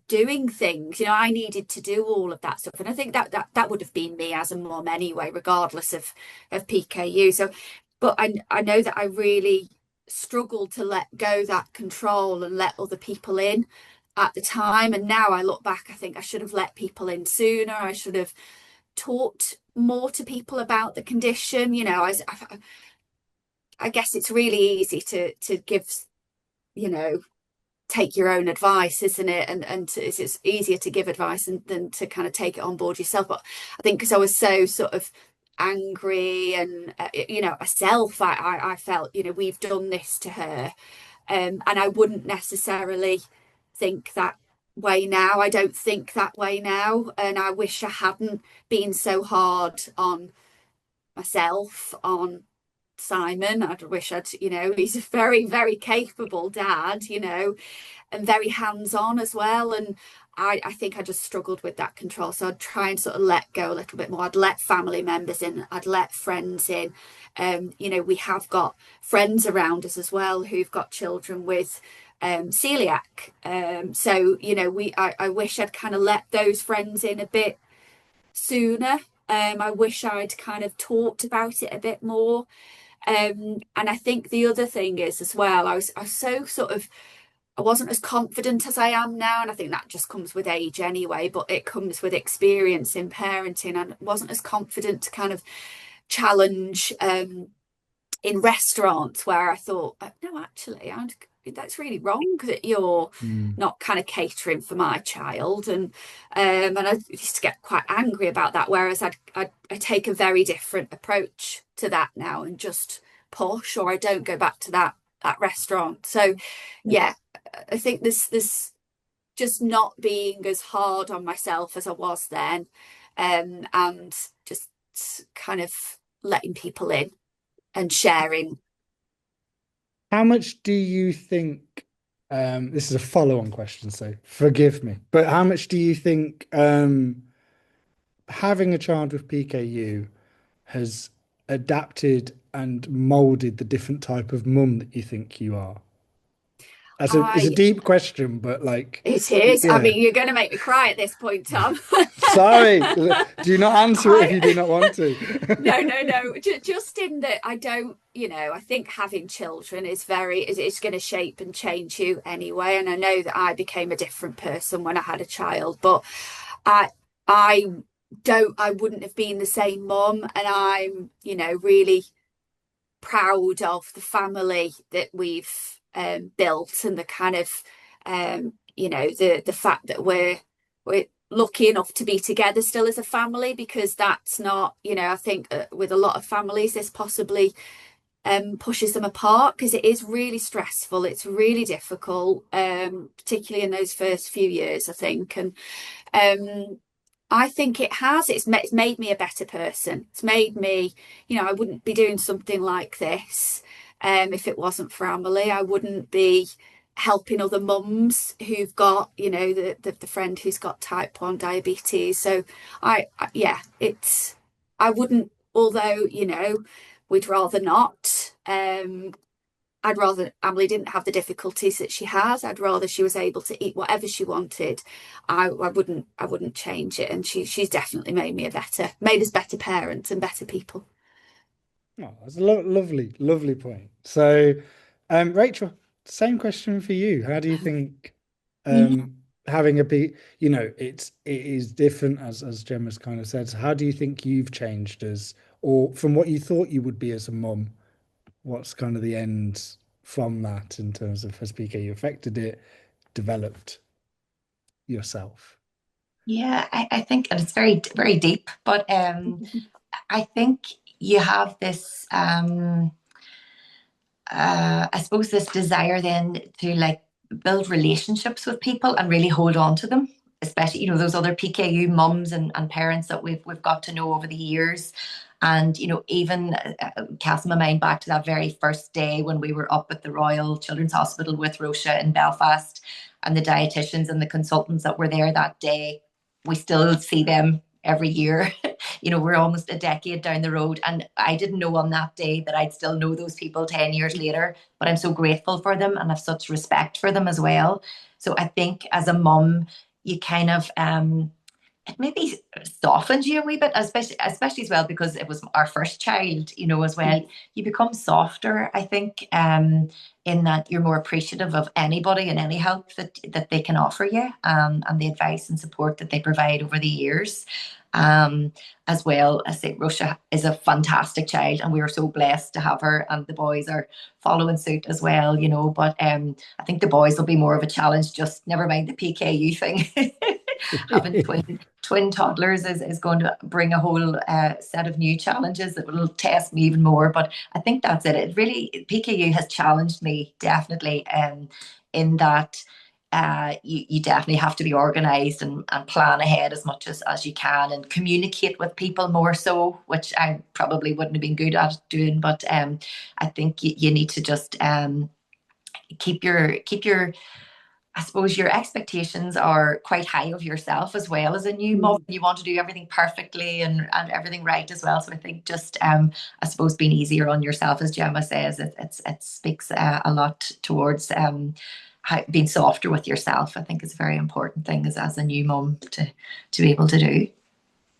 doing things. You know, I needed to do all of that stuff, and I think that would have been me as a mum anyway, regardless of PKU. So, but I know that I really struggled to let go that control and let other people in at the time. And now I look back, I think I should have let people in sooner. I should have talked more to people about the condition. You know, I guess it's really easy to give, you know, take your own advice, isn't it? And it's easier to give advice than to kind of take it on board yourself. But I think because I was so sort of angry and you know, myself, I felt, you know, we've done this to her, and I wouldn't necessarily think that way now. I don't think that way now, and I wish I hadn't been so hard on myself, on Simon. I wish you know, he's a very, very capable dad, you know, and very hands-on as well. And I think I just struggled with that control. So I'd try and sort of let go a little bit more. I'd let family members in. I'd let friends in. You know, we have got friends around us as well who've got children with celiac. So, you know, I wish I'd kind of let those friends in a bit sooner. I wish I'd kind of talked about it a bit more. And I think the other thing is as well, I was so sort of I wasn't as confident as I am now, and I think that just comes with age anyway, but it comes with experience in parenting. And I wasn't as confident to kind of challenge in restaurants where I thought, no, actually, that's really wrong that you're not kind of catering for my child. And I used to get quite angry about that, whereas I take a very different approach to that now and just push, or I don't go back to that restaurant. So yeah, I think this just not being as hard on myself as I was then, and just kind of letting people in and sharing. How much do you think, this is a follow-on question, so forgive me, but how much do you think having a child with PKU has adapted and molded the different type of mum that you think you are? It's a deep question, but like, it is. yeah. I mean, you're going to make me cry at this point, Tom. Sorry, do not answer it if you do not want to. No. Just in that I don't, I think having children is it's going to shape and change you anyway. And I know that I became a different person when I had a child, but I wouldn't have been the same mum. And I'm, really proud of the family that we've built, and the kind of the fact that we're lucky enough to be together still as a family, because that's not, I think with a lot of families this possibly pushes them apart, because it is really stressful, it's really difficult, particularly in those first few years, I think. And I think it's made me a better person. It's made me, I wouldn't be doing something like this if it wasn't for Emily. I wouldn't be helping other mums who've got, the friend who's got type 1 diabetes. So I wouldn't, although, we'd rather not. I'd rather Emily didn't have the difficulties that she has. I'd rather she was able to eat whatever she wanted. I wouldn't change it. And she's definitely made us better parents and better people. Oh, that's a lovely point. So, Rachel, same question for you. How do you think having it is different, as Gemma's kind of said. So how do you think you've changed or from what you thought you would be as a mum? What's kind of the end from that in terms of has PKU affected it, developed yourself? Yeah, I think, and it's very, very deep, but I think you have this, I suppose, this desire then to like build relationships with people and really hold on to them, especially, those other PKU mums and parents that we've got to know over the years. And, even casting my mind back to that very first day when we were up at the Royal Children's Hospital with Rosa in Belfast, and the dietitians and the consultants that were there that day, we still see them every year. We're almost a decade down the road. And I didn't know on that day that I'd still know those people 10 years later, but I'm so grateful for them and have such respect for them as well. So I think as a mum, you kind of, it maybe softens you a wee bit, especially as well, because it was our first child, as well. You become softer, I think, in that you're more appreciative of anybody and any help that they can offer you, and the advice and support that they provide over the years. As well, I say Rosa is a fantastic child, and we are so blessed to have her, and the boys are following suit as well, but I think the boys will be more of a challenge, just never mind the PKU thing. Having twin toddlers is going to bring a whole set of new challenges that will test me even more. But I think that's it. It really, PKU has challenged me definitely, in that you definitely have to be organised and plan ahead as much as you can, and communicate with people more so, which I probably wouldn't have been good at doing. But I think you need to just keep your I suppose your expectations are quite high of yourself as well as a new mom. You want to do everything perfectly and everything right as well. So I think just I suppose being easier on yourself, as Gemma says, it speaks a lot towards being softer with yourself. I think is a very important thing as a new mom to be able to do.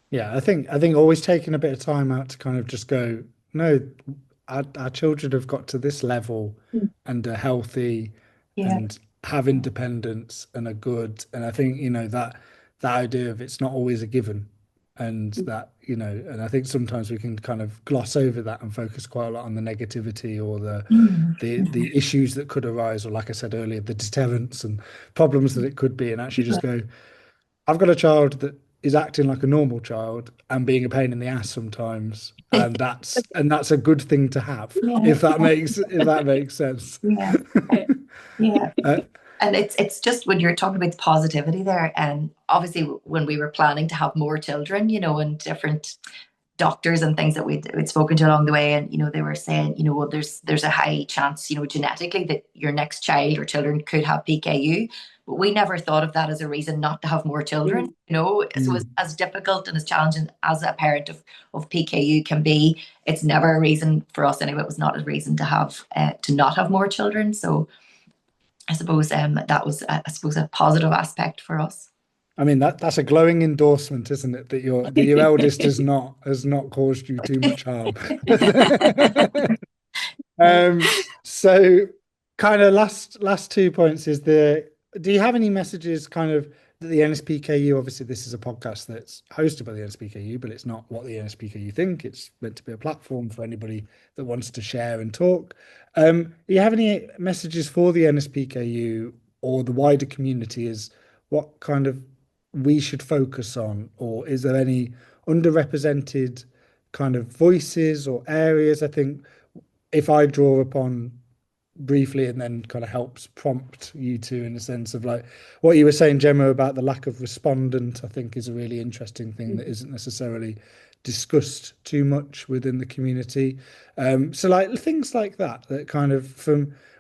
Yeah, I think always taking a bit of time out to kind of just go, no, our children have got to this level and are healthy, Yeah. and have independence and are good. And I think, that idea of it's not always a given, and that, and I think sometimes we can kind of gloss over that and focus quite a lot on the negativity or the issues that could arise, or like I said earlier, the deterrents and problems that it could be, and actually just go, I've got a child that is acting like a normal child and being a pain in the ass sometimes, and that's a good thing to have, if that makes sense. Yeah. Yeah. And it's just when you're talking about the positivity there, and obviously when we were planning to have more children, and different doctors and things that we'd spoken to along the way, and they were saying, well, there's a high chance, genetically, that your next child or children could have PKU, but we never thought of that as a reason not to have more children. So as difficult and as challenging as a parent of PKU can be, it's never a reason for us anyway. It was not a reason to have to not have more children. So I suppose that was a positive aspect for us. I mean, that's a glowing endorsement, isn't it? That your eldest has not caused you too much harm. So kind of last 2 points is do you have any messages kind of that the NSPKU, obviously this is a podcast that's hosted by the NSPKU, but it's not what the NSPKU think. It's meant to be a platform for anybody that wants to share and talk. Do you have any messages for the NSPKU or the wider community as what kind of we should focus on, or is there any underrepresented kind of voices or areas? I think if I draw upon briefly and then kind of helps prompt you to, in a sense of like what you were saying, Gemma, about the lack of respondent, I think is a really interesting thing that isn't necessarily discussed too much within the community. So like things like that kind of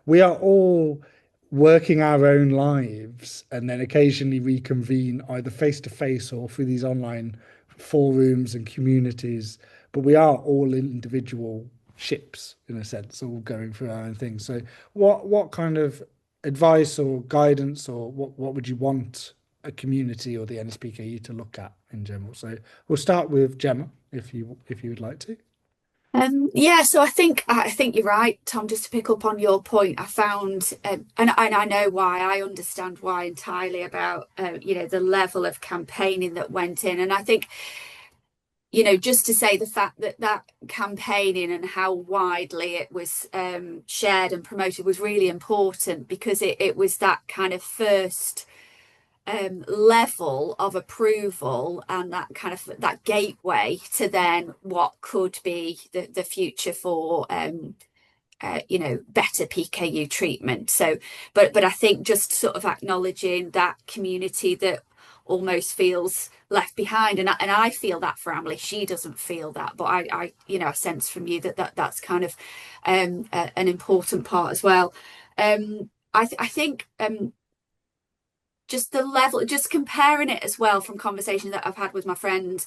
we are all working our own lives and then occasionally reconvene either face to face or through these online forums and communities, but we are all individual ships in a sense, all going through our own things. So what kind of advice or guidance, or what would you want a community or the NSPKU to look at in general? So we'll start with Gemma, if you would like to. So I think you're right, Tom. Just to pick up on your point, I found, and I know why. I understand why entirely about the level of campaigning that went in, and I think just to say the fact that campaigning and how widely it was shared and promoted was really important, because it was that kind of first level of approval and that kind of that gateway to then what could be the future for better PKU treatment. So but I think just sort of acknowledging that community that almost feels left behind, and I feel that for Emily. She doesn't feel that, but I sense from you that's kind of an important part as well. I think just the level, just comparing it as well from conversations that I've had with my friends,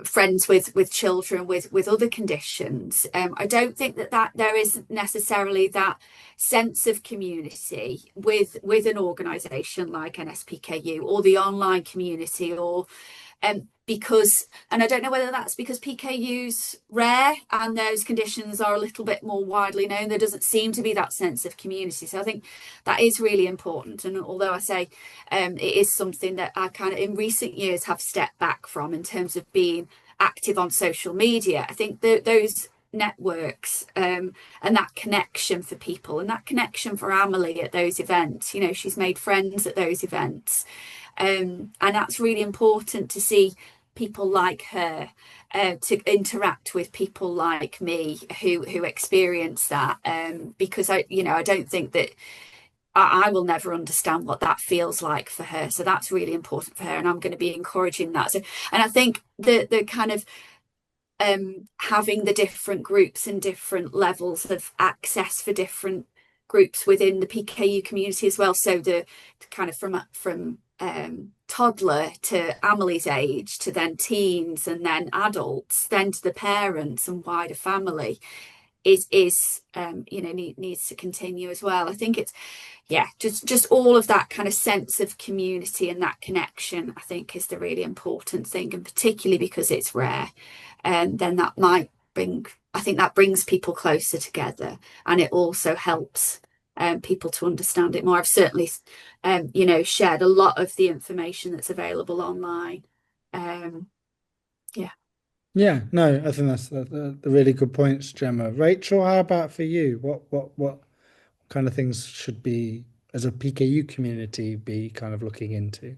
friends with children with other conditions. I don't think that there is necessarily that sense of community with an organisation like NSPKU or the online community, or because, and I don't know whether that's because PKU's rare and those conditions are a little bit more widely known, there doesn't seem to be that sense of community. So I think that is really important. And although I say it is something that I kind of in recent years have stepped back from in terms of being active on social media, I think those networks and that connection for people, and that connection for Emily at those events, she's made friends at those events. And that's really important to see people like her to interact with people like me who experience that, because I don't think that I will never understand what that feels like for her. So that's really important for her, and I'm going to be encouraging that. So, and I think the kind of having the different groups and different levels of access for different groups within the PKU community as well. So the kind of from toddler to Emily's age, to then teens, and then adults, then to the parents and wider family is needs to continue as well. I think it's just all of that kind of sense of community and that connection, I think, is the really important thing, and particularly because it's rare, and then that might brings people closer together, and it also helps people to understand it more. I've certainly, shared a lot of the information that's available online. Yeah. Yeah, no, I think that's the really good points, Gemma. Rachel, how about for you? What kind of things should be, as a PKU community, be kind of looking into?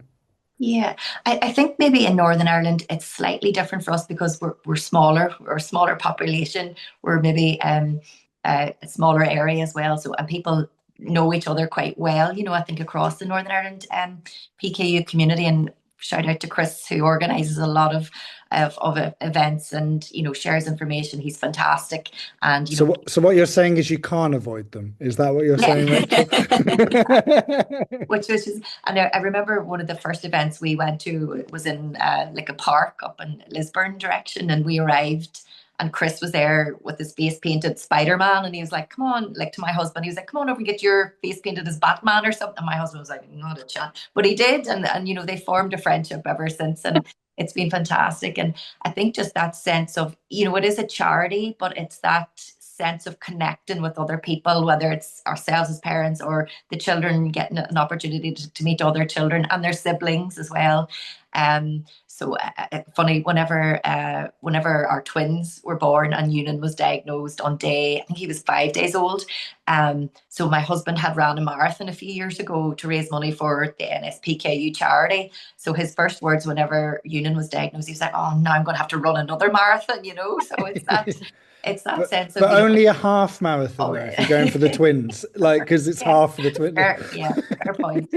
Yeah, I think maybe in Northern Ireland it's slightly different for us because we're smaller, we're a smaller population, we're maybe a smaller area as well. So and people know each other quite well, I think across the Northern Ireland PKU community. And shout out to Chris who organises a lot of events and shares information. He's fantastic. And So what you're saying is you can't avoid them. Is that what you're saying, Rachel? which was just, and I remember one of the first events we went to was in like a park up in Lisburn direction, and we arrived and Chris was there with his face painted Spider-Man, and he was like, come on, like to my husband, he was like, come on over and get your face painted as Batman or something. And my husband was like, not a chance, but he did, and they formed a friendship ever since, and it's been fantastic. And I think just that sense of, it is a charity, but it's that sense of connecting with other people, whether it's ourselves as parents or the children getting an opportunity to meet other children and their siblings as well. Funny, whenever our twins were born and Ewan was diagnosed on day, I think he was 5 days old. So my husband had ran a marathon a few years ago to raise money for the NSPKU charity. So his first words whenever Ewan was diagnosed, he was like, "Oh, now I'm going to have to run another marathon," So it's that sense of, But only a half marathon oh, though, if you're going for the twins, like because it's half for the twins. Fair point.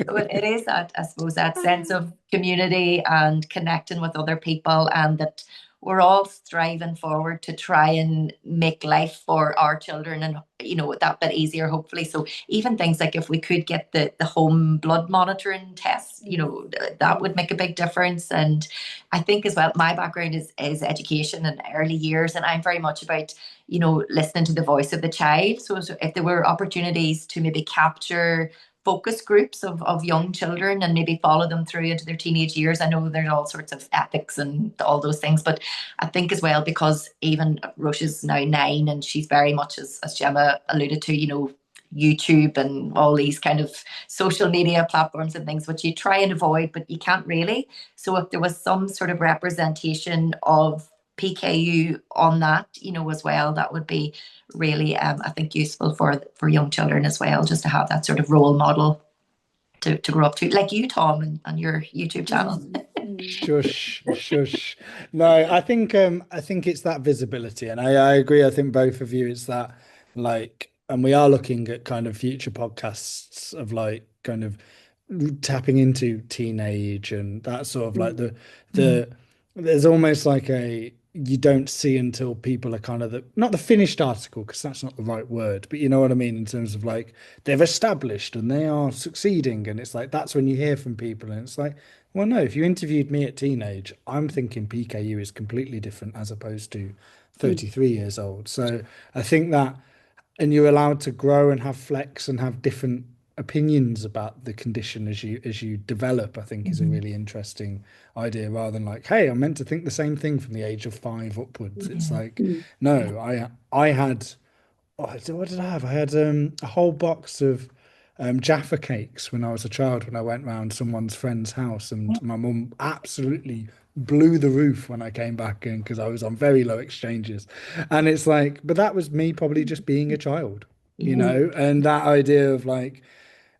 So it is that, I suppose, that sense of community and connecting with other people, and that we're all striving forward to try and make life for our children and that bit easier, hopefully. So even things like if we could get the home blood monitoring tests, that would make a big difference. And I think as well, my background is education and early years, and I'm very much about listening to the voice of the child. So if there were opportunities to maybe capture focus groups of young children and maybe follow them through into their teenage years. I know there's all sorts of ethics and all those things, but I think as well, because even Roche is now 9 and she's very much, as Gemma alluded to, YouTube and all these kind of social media platforms and things, which you try and avoid, but you can't really. So if there was some sort of representation of PKU on that, as well, that would be really, I think, useful for young children as well, just to have that sort of role model to grow up to, like you, Tom, and your YouTube channel. Shush, shush. No, I think it's that visibility, and I agree. I think both of you, it's that, like, and we are looking at kind of future podcasts of like kind of tapping into teenage and that sort of like the there's almost like you don't see until people are kind of not the finished article, because that's not the right word, but you know what I mean, in terms of like they've established and they are succeeding, and it's like that's when you hear from people, and it's like, well, no, if you interviewed me at teenage, I'm thinking PKU is completely different as opposed to 33 years old. So I think that, and you're allowed to grow and have flex and have different opinions about the condition as you develop, I think is a really interesting idea, rather than like, hey, I'm meant to think the same thing from the age of 5 upwards. It's like, no, I had, what did I have? I had a whole box of Jaffa cakes when I was a child, when I went round someone's friend's house, and my mum absolutely blew the roof when I came back in because I was on very low exchanges. And it's like, but that was me probably just being a child, and that idea of like,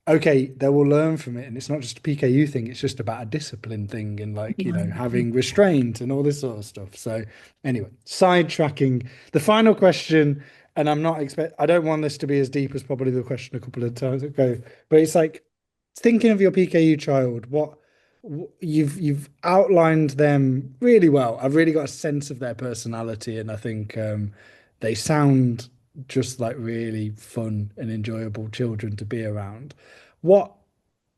okay, they will learn from it, and it's not just a PKU thing, it's just about a discipline thing, and like, having restraint and all this sort of stuff. So anyway, sidetracking, the final question, and I don't want this to be as deep as probably the question a couple of times ago, but it's like, thinking of your PKU child, you've outlined them really well. I've really got a sense of their personality, and I think they sound just like really fun and enjoyable children to be around. What,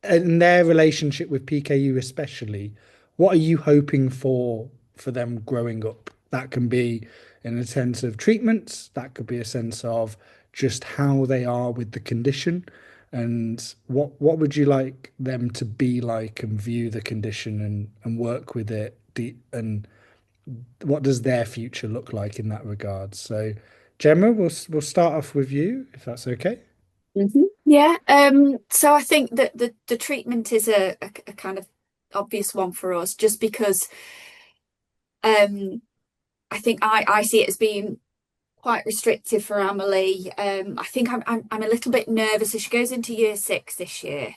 in their relationship with PKU especially, what are you hoping for them growing up? That can be in a sense of treatments, that could be a sense of just how they are with the condition, and what would you like them to be like and view the condition and work with it, and what does their future look like in that regard? So Gemma, we'll start off with you, if that's okay. Yeah. So I think that the treatment is a kind of obvious one for us, just because I think I see it as being quite restrictive for Amelie. I think I'm a little bit nervous as she goes into year 6 this year.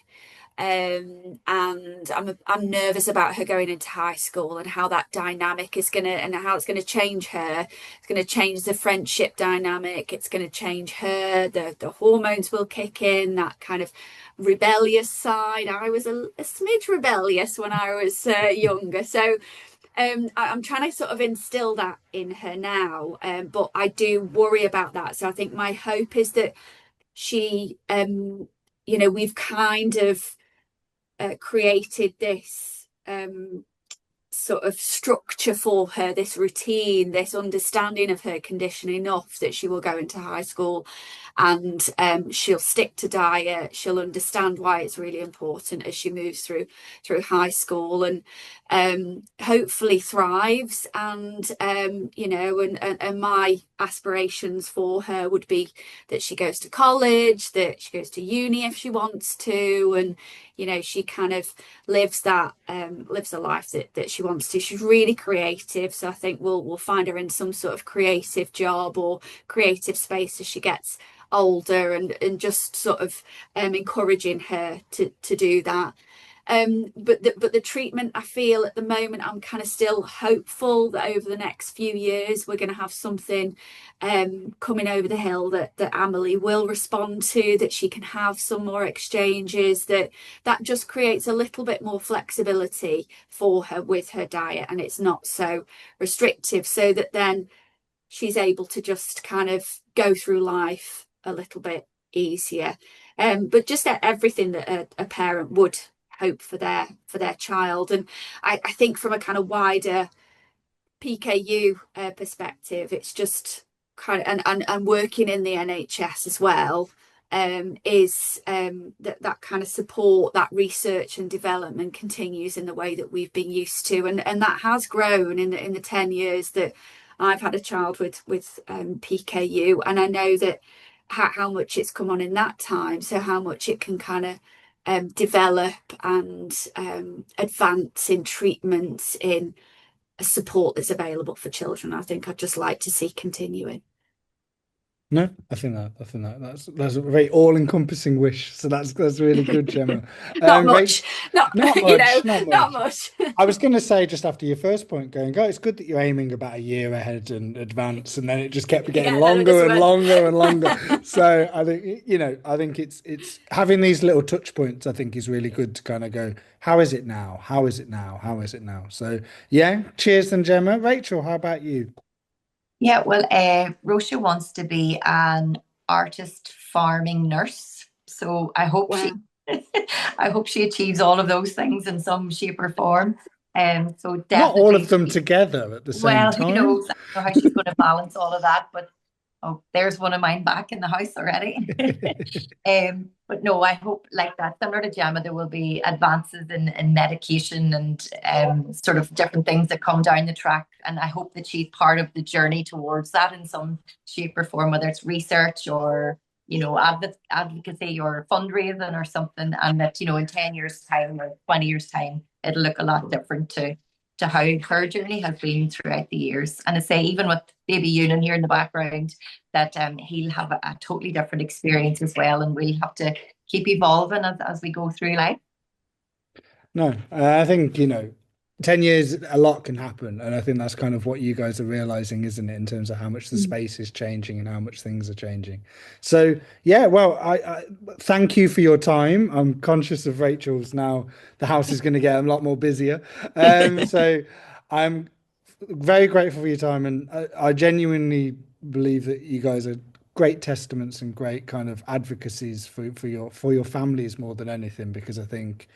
And I'm nervous about her going into high school and how that dynamic is gonna, and how it's gonna change her. It's gonna change the friendship dynamic. It's gonna change her. The hormones will kick in, that kind of rebellious side. I was a smidge rebellious when I was younger, so I'm trying to sort of instill that in her now. But I do worry about that. So I think my hope is that she, we've kind of created this sort of structure for her, this routine, this understanding of her condition enough that she will go into high school and she'll stick to diet. She'll understand why it's really important as she moves through high school, and hopefully thrives. And and my aspirations for her would be that she goes to college, that she goes to uni if she wants to, and she kind of lives that lives a life that she wants to. She's really creative, so I think we'll find her in some sort of creative job or creative space as she gets older, and just sort of encouraging her to do that. But the treatment, I feel at the moment, I'm kind of still hopeful that over the next few years we're going to have something coming over the hill that Amelie will respond to, that she can have some more exchanges, that just creates a little bit more flexibility for her with her diet, and it's not so restrictive, so that then she's able to just kind of go through life a little bit easier. But just everything that a parent would hope for their child. And I think from a kind of wider PKU perspective, it's just kind of, and working in the NHS as well, is that kind of support, that research and development continues in the way that we've been used to, and that has grown in the 10 years that I've had a child with PKU, and I know that how much it's come on in that time, so how much it can kind of develop and advance in treatments, in support that's available for children. I think I'd just like to see continuing. No, I think that's a very all-encompassing wish. So that's really good, Gemma. Not much, not much, not not much. much. I was going to say just after your first point, going, oh, it's good that you're aiming about a year ahead and advance, and then it just kept getting longer and longer and longer. So I think I think it's having these little touch points. I think is really good to kind of go, how is it now? How is it now? How is it now? So yeah, cheers then, Gemma. Rachel, how about you? Yeah, well, Rocia wants to be an artist farming nurse. So I hope Wow. I hope she achieves all of those things in some shape or form. So Not all of definitely, them together at the same well, who time. knows? I don't know how she's going to balance all of that, but oh, there's one of mine back in the house already. But no, I hope like that, similar to Gemma, there will be advances in medication and sort of different things that come down the track. And I hope that she's part of the journey towards that in some shape or form, whether it's research or, advocacy or fundraising or something. And that, in 10 years' time or 20 years' time, it'll look a lot different to how her journey has been throughout the years. And I say, even with baby Ewan here in the background, that he'll have a totally different experience as well, and we'll have to keep evolving as we go through life. No, I think, 10 years, a lot can happen. And I think that's kind of what you guys are realizing, isn't it, in terms of how much the space is changing and how much things are changing. So, yeah, well, I thank you for your time. I'm conscious of Rachel's now. The house is going to get a lot more busier. So I'm very grateful for your time. And I genuinely believe that you guys are great testaments and great kind of advocacies for your families more than anything, because I think,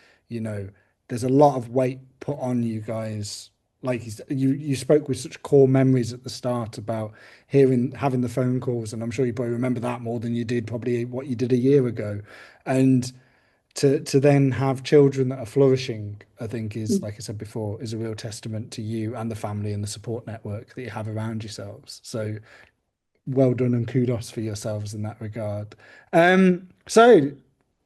there's a lot of weight put on you guys. Like you spoke with such core memories at the start about having the phone calls, and I'm sure you probably remember that more than you did probably what you did a year ago. And to then have children that are flourishing, I think is, like I said before, is a real testament to you and the family and the support network that you have around yourselves. So well done and kudos for yourselves in that regard. So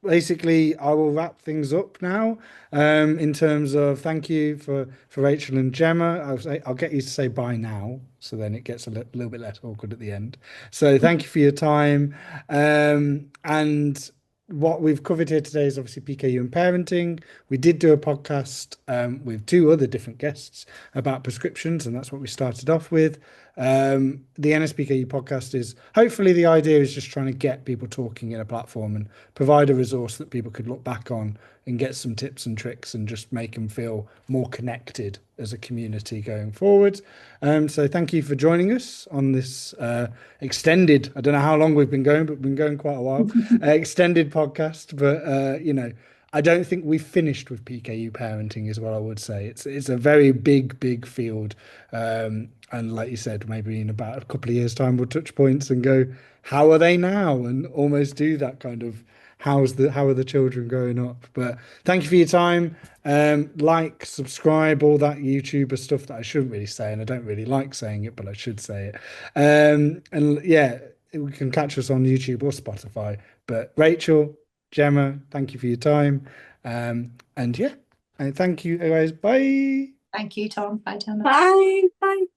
basically, I will wrap things up now. In terms of thank you for Rachel and Gemma. I'll get you to say bye now, so then it gets a little bit less awkward at the end. So thank you for your time. And what we've covered here today is obviously PKU and parenting. We did do a podcast with two other different guests about prescriptions, and that's what we started off with. The NSPKU podcast is hopefully the idea is just trying to get people talking in a platform and provide a resource that people could look back on and get some tips and tricks and just make them feel more connected as a community going forward. So thank you for joining us on this extended, I don't know how long we've been going, but we've been going quite a while, extended podcast. But, I don't think we've finished with PKU parenting is what I would say. It's a very big field. And like you said, maybe in about a couple of years' time, we'll touch points and go, how are they now? And almost do that kind of how are the children growing up? But thank you for your time. Like, subscribe, all that YouTuber stuff that I shouldn't really say, and I don't really like saying it, but I should say it. And yeah, we can catch us on YouTube or Spotify. But Rachel, Gemma, thank you for your time. And yeah, and thank you guys. Bye. Thank you, Tom. Bye, Gemma. Bye. Bye.